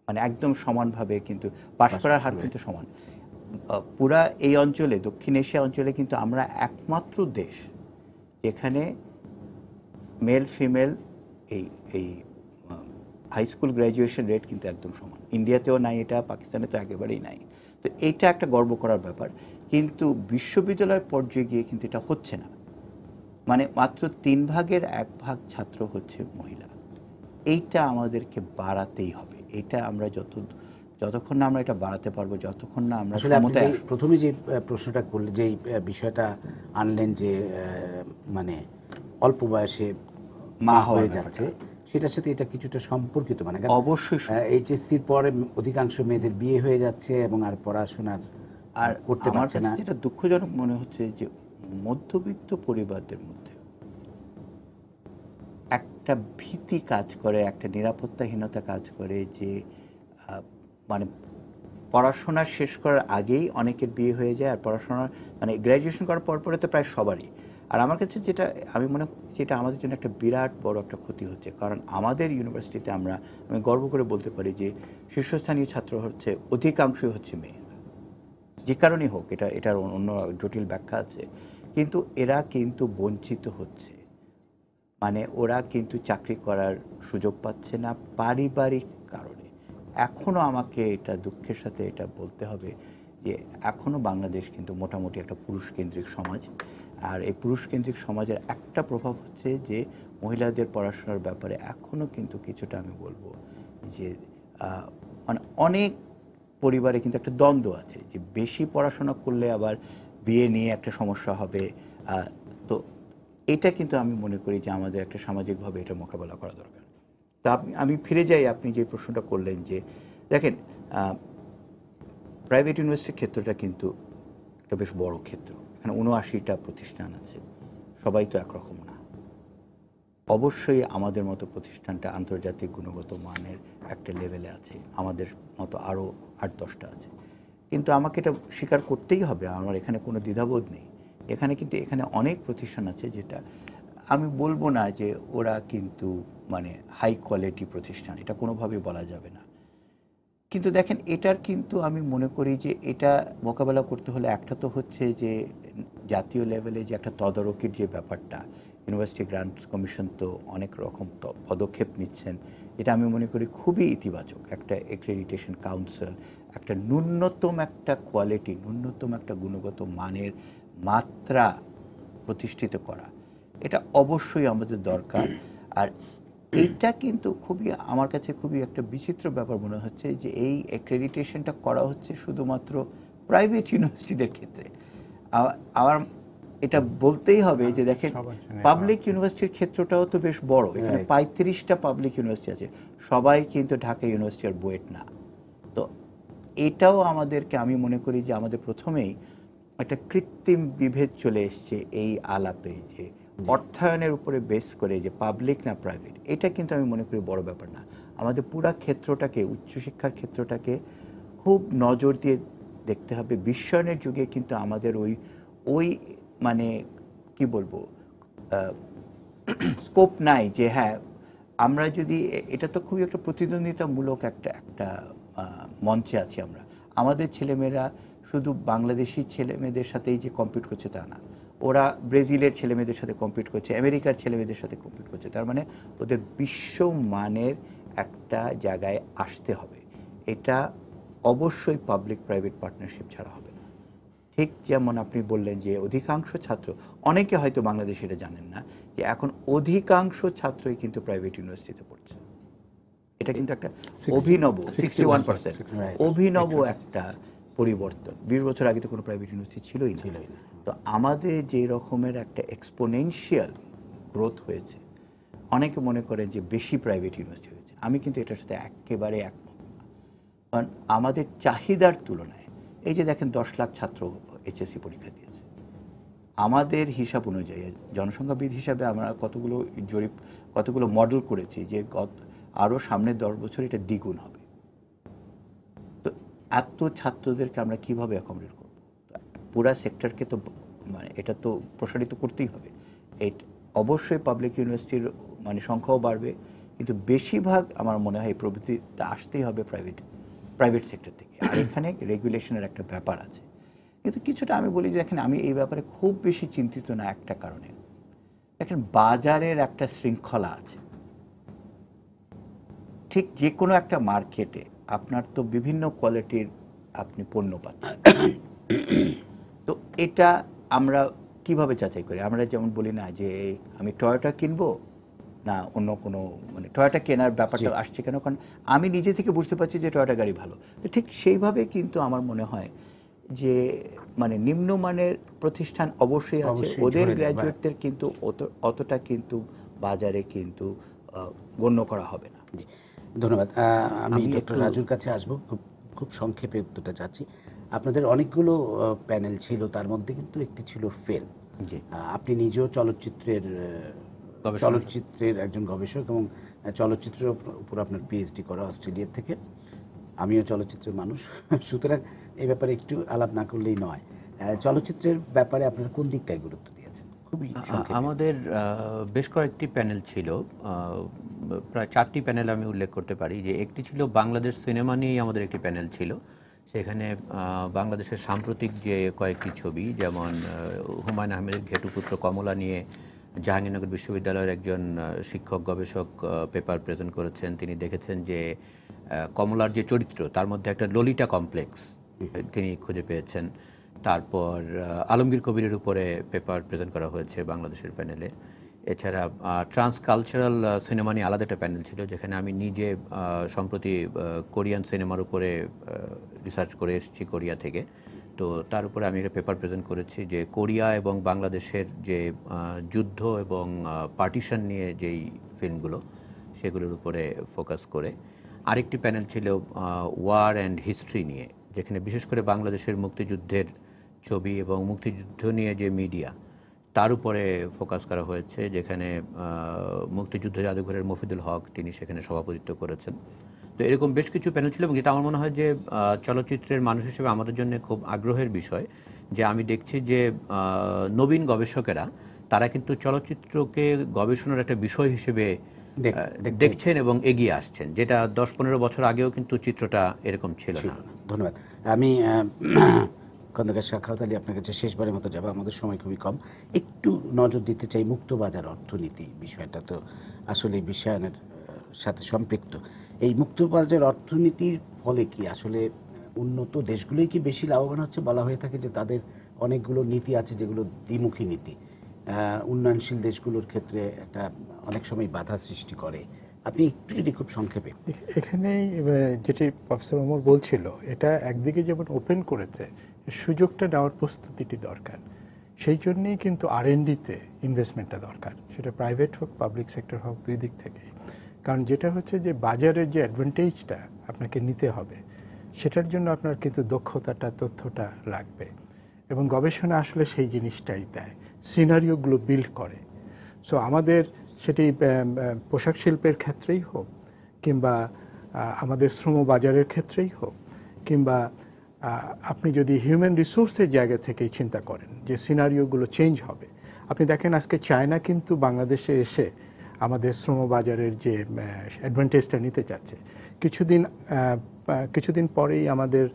মানে একদম সমানভাবে কিন্তু পাশ করার হার কিন্তু সমান। পুরা এই অঞ্চলে, দক্ষিণ এশিয়া অঞ্চলে কিন্তু আমরা একমাত্র দেশ যেখানে মেল ফিমেল এই এই হাই স্কুল গ্র্যাজুয়েশন রেট কিন্তু একদম সমান। ইন্ডিয়াতেও নাই এটা, পাকিস্তানে তো একেবারেই নাই। তো এইটা একটা গর্ব করার ব্যাপার, কিন্তু বিশ্ববিদ্যালয়ের পর্যায়ে গিয়ে কিন্তু এটা হচ্ছে না। মানে মাত্র 1/3 ছাত্র হচ্ছে মহিলা। এইটা আমাদেরকে বাড়াতেই হবে। এটা আমরা যতক্ষণ না আমরা এটা বাড়াতে পারবো, যতক্ষণ না আমরা সমতায়। প্রথমে যে প্রশ্নটা করলেন, যে বিষয়টা আনলেন যে মানে অল্প বয়সে মা হয়ে যাচ্ছে, সেটার সাথে এটা কিছুটা সম্পর্কিত। মানে অবশ্যই এইচএসসির পরে অধিকাংশ মেয়েদের বিয়ে হয়ে যাচ্ছে এবং আর পড়াশোনার আর করতে পারছে না। যেটা দুঃখজনক মনে হচ্ছে যে মধ্যবিত্ত পরিবারদের মধ্যে একটা ভীতি কাজ করে, একটা নিরাপত্তাহীনতা কাজ করে, যে মানে পড়াশোনা শেষ করার আগেই অনেকের বিয়ে হয়ে যায়, আর পড়াশোনার মানে গ্র্যাজুয়েশন করার পরে তো প্রায় সবারই। আর আমার কাছে যেটা আমি মনে করছি, এটা আমাদের জন্য একটা বিরাট বড় একটা ক্ষতি হচ্ছে, কারণ আমাদের ইউনিভার্সিটিতে আমি গর্ব করে বলতে পারি যে শীর্ষস্থানীয় ছাত্র হচ্ছে অধিকাংশই হচ্ছে মেয়ে, যে কারণেই হোক, এটার অন্য জটিল ব্যাখ্যা আছে, কিন্তু এরা কিন্তু বঞ্চিত হচ্ছে। মানে ওরা কিন্তু চাকরি করার সুযোগ পাচ্ছে না পারিবারিক কারণে। এখনো আমাকে এটা দুঃখের সাথে এটা বলতে হবে যে এখনো বাংলাদেশ কিন্তু মোটামুটি একটা পুরুষকেন্দ্রিক সমাজ, আর এই পুরুষকেন্দ্রিক সমাজের একটা প্রভাব হচ্ছে যে মহিলাদের পড়াশোনার ব্যাপারে এখনো কিন্তু কিছুটা আমি বলবো যে মানে অনেক পরিবারে কিন্তু একটা দ্বন্দ্ব আছে, যে বেশি পড়াশোনা করলে আবার বিয়ে নিয়ে একটা সমস্যা হবে। তো এটা কিন্তু আমি মনে করি যে আমাদের একটা সামাজিকভাবে এটা মোকাবেলা করা দরকার। তা আমি ফিরে যাই, আপনি যে প্রশ্নটা করলেন, যে দেখেন প্রাইভেট ইউনিভার্সিটির ক্ষেত্রটা কিন্তু একটা বেশ বড় ক্ষেত্র। এখানে ৭৯টা প্রতিষ্ঠান আছে, সবাই তো একরকম না। অবশ্যই আমাদের মতো প্রতিষ্ঠানটা আন্তর্জাতিক গুণগত মানের একটা লেভেলে আছে, আমাদের মতো আরও ৮-১০টা আছে, কিন্তু আমাকে এটা স্বীকার করতেই হবে, আমার এখানে কোনো দ্বিধাবোধ নেই। এখানে অনেক প্রতিষ্ঠান আছে যেটা আমি বলবো না যে ওরা কিন্তু মানে হাই কোয়ালিটি প্রতিষ্ঠান, এটা কোনোভাবেই বলা যাবে না। কিন্তু দেখেন এটার কিন্তু আমি মনে করি যে এটা মোকাবেলা করতে হলে একটা তো হচ্ছে যে জাতীয় লেভেলে যে একটা তদারকির যে ব্যাপারটা, ইউনিভার্সিটি গ্রান্টস কমিশন তো অনেক রকম পদক্ষেপ নিচ্ছেন, এটা আমি মনে করি খুবই ইতিবাচক। একটা এক্রেডিটেশন কাউন্সিল, একটা ন্যূনতম একটা কোয়ালিটি, ন্যূনতম একটা গুণগত মানের মাত্রা প্রতিষ্ঠিত করা, এটা অবশ্যই আমাদের দরকার। আর এইটা কিন্তু খুবই আমার কাছে খুবই একটা বিচিত্র ব্যাপার মনে হচ্ছে যে এই অ্যাক্রেডিটেশনটা করা হচ্ছে শুধুমাত্র প্রাইভেট ইউনিভার্সিটিদের ক্ষেত্রে। আমার এটা বলতেই হবে যে দেখেন পাবলিক ইউনিভার্সিটির ক্ষেত্রটাও তো বেশ বড়, এখানে ৩৫টা পাবলিক ইউনিভার্সিটি আছে, সবাই কিন্তু ঢাকা ইউনিভার্সিটির বুয়েট না। তো এটাও আমাদেরকে, আমি মনে করি যে আমাদের প্রথমেই একটা কৃত্রিম বিভেদ চলে এসছে এই আলাপে, যে অর্থায়নের উপরে বেস করে যে পাবলিক না প্রাইভেট, এটা কিন্তু আমি মনে করি বড় ব্যাপার না। আমাদের পুরা ক্ষেত্রটাকে, উচ্চশিক্ষার ক্ষেত্রটাকে খুব নজর দিয়ে দেখতে হবে। বিশ্বায়নের যুগে কিন্তু আমাদের ওই মানে কি বলবো স্কোপ নাই যে হ্যাঁ আমরা যদি এটা তো খুবই একটা প্রতিদ্বন্দ্বিতামূলক একটা মঞ্চে আছি আমরা। আমাদের ছেলেমেয়েরা শুধু বাংলাদেশি ছেলেমেয়েদের সাথেই যে কম্পিট করছে তা না, ওরা ব্রাজিলের ছেলেমেয়েদের সাথে কম্পিট করছে, আমেরিকার ছেলেমেয়েদের সাথে কম্পিট করছে। তার মানে ওদের বিশ্বমানের একটা জায়গায় আসতে হবে। এটা অবশ্যই পাবলিক প্রাইভেট পার্টনারশিপ ছাড়া হবে না। ঠিক যেমন আপনি বললেন যে অধিকাংশ ছাত্র, অনেকে হয়তো বাংলাদেশে এটা জানেন না যে এখন অধিকাংশ ছাত্রই কিন্তু প্রাইভেট ইউনিভার্সিটিতে পড়ছে। এটা কিন্তু একটা অভিনব 61% অভিনব একটা পরিবর্তন। 20 বছর আগে তো কোনো প্রাইভেট ইউনিভার্সিটি ছিলই না। তো আমাদের যে রকমের একটা এক্সপোনেনশিয়াল গ্রোথ হয়েছে, অনেকে মনে করেন যে বেশি প্রাইভেট ইউনিভার্সিটি হয়েছে। আমি কিন্তু এটার সাথে একেবারে একমত না। কারণ আমাদের চাহিদার তুলনায় এই যে দেখেন 10 লাখ ছাত্র এইচএসসি পরীক্ষা দিয়েছে, আমাদের হিসাব অনুযায়ী জনসংখ্যাবিদ হিসাবে আমরা কতগুলো মডেল করেছি যে আরো সামনের 10 বছর এটা দ্বিগুণ হবে। তো এত ছাত্রদেরকে আমরা কিভাবে অ্যাকোমোডেট করব? পুরা সেক্টরকে তো মানে এটা তো প্রসারিত করতেই হবে। অবশ্যই পাবলিক ইউনিভার্সিটির মানে সংখ্যাও বাড়বে, কিন্তু বেশিরভাগ আমার মনে হয় প্রবৃত্তিটা আসতেই হবে প্রাইভেট সেক্টর থেকে। আর এখানে রেগুলেশনের একটা ব্যাপার আছে। কিন্তু কিছুটা আমি বলি যে দেখেন আমি এই ব্যাপারে খুব বেশি চিন্তিত না একটা কারণে। দেখেন বাজারের একটা শৃঙ্খলা আছে। ঠিক যে কোনো একটা মার্কেটে আপনার তো বিভিন্ন কোয়ালিটির আপনি পণ্য পাচ্ছেন। তো এটা আমরা কিভাবে যাচাই করি? আমরা যেমন বলি না যে আমি টয়োটা কিনবো না অন্য কোনো, মানে টয়োটা কেনার ব্যাপারটা আসছে কেন? কারণ আমি নিজে থেকে বুঝতে পারছি যে টয়োটা গাড়ি ভালো। তো ঠিক সেইভাবে কিন্তু আমার মনে হয় যে মানে নিম্নমানের প্রতিষ্ঠান অবশ্যই আছে, ওদের গ্র্যাজুয়েটদের কিন্তু অতটা কিন্তু বাজারে কিন্তু গণ্য করা হবে না। ধন্যবাদ। আমি ডক্টর রাজুর কাছে আসবো, খুব সংক্ষেপে উত্তরটা চাচ্ছি। আপনাদের অনেকগুলো প্যানেল ছিল, তার মধ্যে কিন্তু একটি ছিল ফেল। আপনি নিজেও চলচ্চিত্রের একজন গবেষক এবং চলচ্চিত্রের উপর আপনার পিএইচডি করা অস্ট্রেলিয়া থেকে। আমিও চলচ্চিত্রের মানুষ, সুতরাং এই ব্যাপারে একটু আলাপ না করলেই নয়। চলচ্চিত্রের ব্যাপারে আপনারা কোন দিকটায় গুরুত্ব দিয়েছেন? খুবই আমাদের বেশ কয়েকটি প্যানেল ছিল, প্রায় 4টি প্যানেল আমি উল্লেখ করতে পারি। যে একটি ছিল বাংলাদেশ সিনেমা নিয়েই আমাদের একটি প্যানেল ছিল। সেখানে বাংলাদেশের সাম্প্রতিক যে কয়েকটি ছবি, যেমন হুমায়ুন আহমেদের ঘেটুপুত্র কমলা নিয়ে জাহাঙ্গীরনগর বিশ্ববিদ্যালয়ের একজন শিক্ষক গবেষক পেপার প্রেজেন্ট করেছেন। তিনি দেখেছেন যে কমলার যে চরিত্র তার মধ্যে একটা ললিতা কমপ্লেক্স তিনি খুঁজে পেয়েছেন। তারপর আলমগীর কবিরের উপরে পেপার প্রেজেন্ট করা হয়েছে বাংলাদেশের প্যানেলে। এছাড়া ট্রান্সকালচারাল সিনেমা নিয়ে আলাদা একটা প্যানেল ছিল, যেখানে আমি নিজে সম্প্রতি কোরিয়ান সিনেমার উপরে রিসার্চ করে এসেছি কোরিয়া থেকে। তো তার উপরে আমি একটা পেপার প্রেজেন্ট করেছি যে কোরিয়া এবং বাংলাদেশের যে যুদ্ধ এবং পার্টিশন নিয়ে যেই ফিল্মগুলো, সেগুলোর উপরে ফোকাস করে। আরেকটি প্যানেল ছিল ওয়ার অ্যান্ড হিস্ট্রি নিয়ে, যেখানে বিশেষ করে বাংলাদেশের মুক্তিযুদ্ধের ছবি এবং মুক্তিযুদ্ধ নিয়ে যে মিডিয়া, তার উপরে ফোকাস করা হয়েছে। যেখানে মুক্তিযুদ্ধ জাদুঘরের মফিদুল হক তিনি সেখানে সভাপতিত্ব করেছেন। তো এরকম বেশ কিছু প্যানেল ছিল এবং এটা আমার মনে হয় যে চলচ্চিত্রের মানুষ হিসেবে আমাদের জন্য খুব আগ্রহের বিষয় যে আমি দেখছি যে নবীন গবেষকেরা তারা কিন্তু চলচ্চিত্রকে গবেষণার একটা বিষয় হিসেবে দেখছেন এবং এগিয়ে আসছেন, যেটা 10-15 বছর আগেও কিন্তু চিত্রটা এরকম ছিল না। ধন্যবাদ। আমি খন্দকার সাখাওয়াত আলী আপনার কাছে শেষবারের মতো যাব, আমাদের সময় খুবই কম। একটু নজর দিতে চাই মুক্তবাজার অর্থনীতি বিষয়টা, তো আসলে বিশ্বায়নের সাথে সম্পৃক্ত। এই মুক্তবাজার অর্থনীতির ফলে কি আসলে উন্নত দেশগুলোই কি বেশি লাভবান হচ্ছে? বলা হয়ে থাকে যে তাদের অনেকগুলো নীতি আছে যেগুলো দ্বিমুখী নীতি, উন্নয়নশীল দেশগুলোর ক্ষেত্রে একটা অনেক সময় বাধা সৃষ্টি করে। আপনি একটু যদি খুব সংক্ষেপে। এখানেই যেটি প্রফেসর ওমর বলছিল, এটা একদিকে যেমন ওপেন করেছে, সুযোগটা নেওয়ার প্রস্তুতিটি দরকার। সেই জন্যই কিন্তু R&Dতে ইনভেস্টমেন্টটা দরকার, সেটা প্রাইভেট হোক পাবলিক সেক্টর হোক, দুই দিক থেকে। কারণ যেটা হচ্ছে যে বাজারের যে অ্যাডভান্টেজটা আপনাকে নিতে হবে, সেটার জন্য আপনার কিন্তু দক্ষতাটা, তথ্যটা লাগবে। এবং গবেষণা আসলে সেই জিনিসটাই দেয়, সিনারিওগুলো বিল্ড করে। সো আমাদের সেটি পোশাক শিল্পের ক্ষেত্রেই হোক, কিংবা আমাদের শ্রম বাজারের ক্ষেত্রেই হোক, কিংবা আপনি যদি হিউম্যান রিসোর্সের জায়গা থেকে চিন্তা করেন যে সিনারিওগুলো চেঞ্জ হবে। আপনি দেখেন আজকে চায়না কিন্তু বাংলাদেশে এসে আমাদের শ্রম বাজারের যে অ্যাডভান্টেজটা নিতে চাচ্ছে। কিছুদিন পরেই আমাদের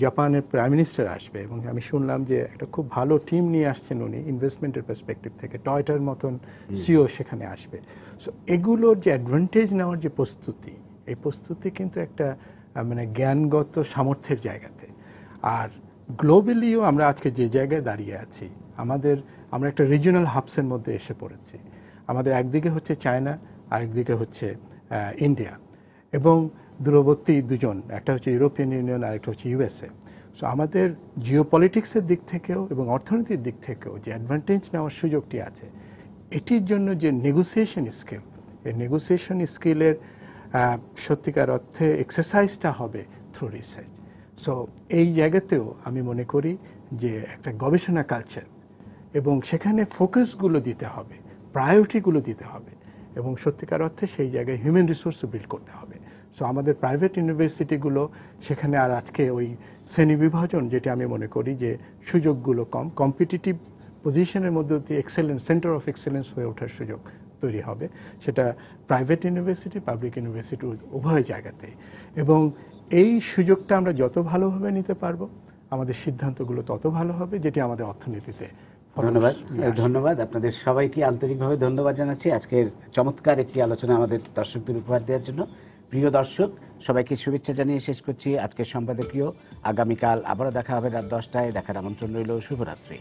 জাপানের প্রাইম মিনিস্টার আসবে, এবং আমি শুনলাম যে একটা খুব ভালো টিম নিয়ে আসছেন উনি ইনভেস্টমেন্টের পার্সপেক্টিভ থেকে। টয়টার মতন সিও সেখানে আসবে। সো এগুলোর যে অ্যাডভান্টেজ নেওয়ার যে প্রস্তুতি, এই প্রস্তুতি কিন্তু একটা মানে জ্ঞানগত সামর্থ্যের জায়গাতে। আর গ্লোবালিও আমরা আজকে যে জায়গায় দাঁড়িয়ে আছি, আমরা একটা রিজিওনাল হাবসের মধ্যে এসে পড়েছি। আমাদের একদিকে হচ্ছে চায়না, আরেকদিকে হচ্ছে ইন্ডিয়া, এবং দূরবর্তী দুজন, একটা হচ্ছে ইউরোপিয়ান ইউনিয়ন, আরেকটা হচ্ছে ইউএসএ। সো আমাদের জিওপলিটিক্সের দিক থেকেও এবং অর্থনীতির দিক থেকেও যে অ্যাডভান্টেজ নেওয়ার সুযোগটি আছে, এটির জন্য যে নেগোসিয়েশন স্কিল, এই নেগোসিয়েশন স্কিলের সত্যিকার অর্থে এক্সারসাইজটা হবে থ্রু রিসার্চ। সো এই জায়গাতেও আমি মনে করি যে একটা গবেষণা কালচার, এবং সেখানে ফোকাসগুলো দিতে হবে, প্রায়োরিটিগুলো দিতে হবে, এবং সত্যিকার অর্থে সেই জায়গায় হিউম্যান রিসোর্সও বিল্ড করতে হবে। সো আমাদের প্রাইভেট ইউনিভার্সিটিগুলো সেখানে আর আজকে ওই শ্রেণী বিভাজন, যেটা আমি মনে করি যে সুযোগগুলো কম, কম্পিটিটিভ পজিশনের মধ্যে দিয়ে এক্সেলেন্স, সেন্টার অফ এক্সেলেন্স হয়ে ওঠার সুযোগ তৈরি হবে, সেটা প্রাইভেট ইউনিভার্সিটি, পাবলিক ইউনিভার্সিটি উভয় জায়গাতেই। এবং এই সুযোগটা আমরা যত ভালোভাবে নিতে পারবো, আমাদের সিদ্ধান্তগুলো তত ভালো হবে, যেটি আমাদের অর্থনীতিতে ধন্যবাদ আপনাদের সবাইকে আন্তরিকভাবে ধন্যবাদ জানাচ্ছি আজকের চমৎকার একটি আলোচনা আমাদের দর্শকদের উপহার দেওয়ার জন্য। প্রিয় দর্শক, সবাইকে শুভেচ্ছা জানিয়ে শেষ করছি আজকের সম্পাদকীয়। আগামীকাল আবারও দেখা হবে রাত 10টায়। দেখার আমন্ত্রণ রইল। শুভরাত্রি।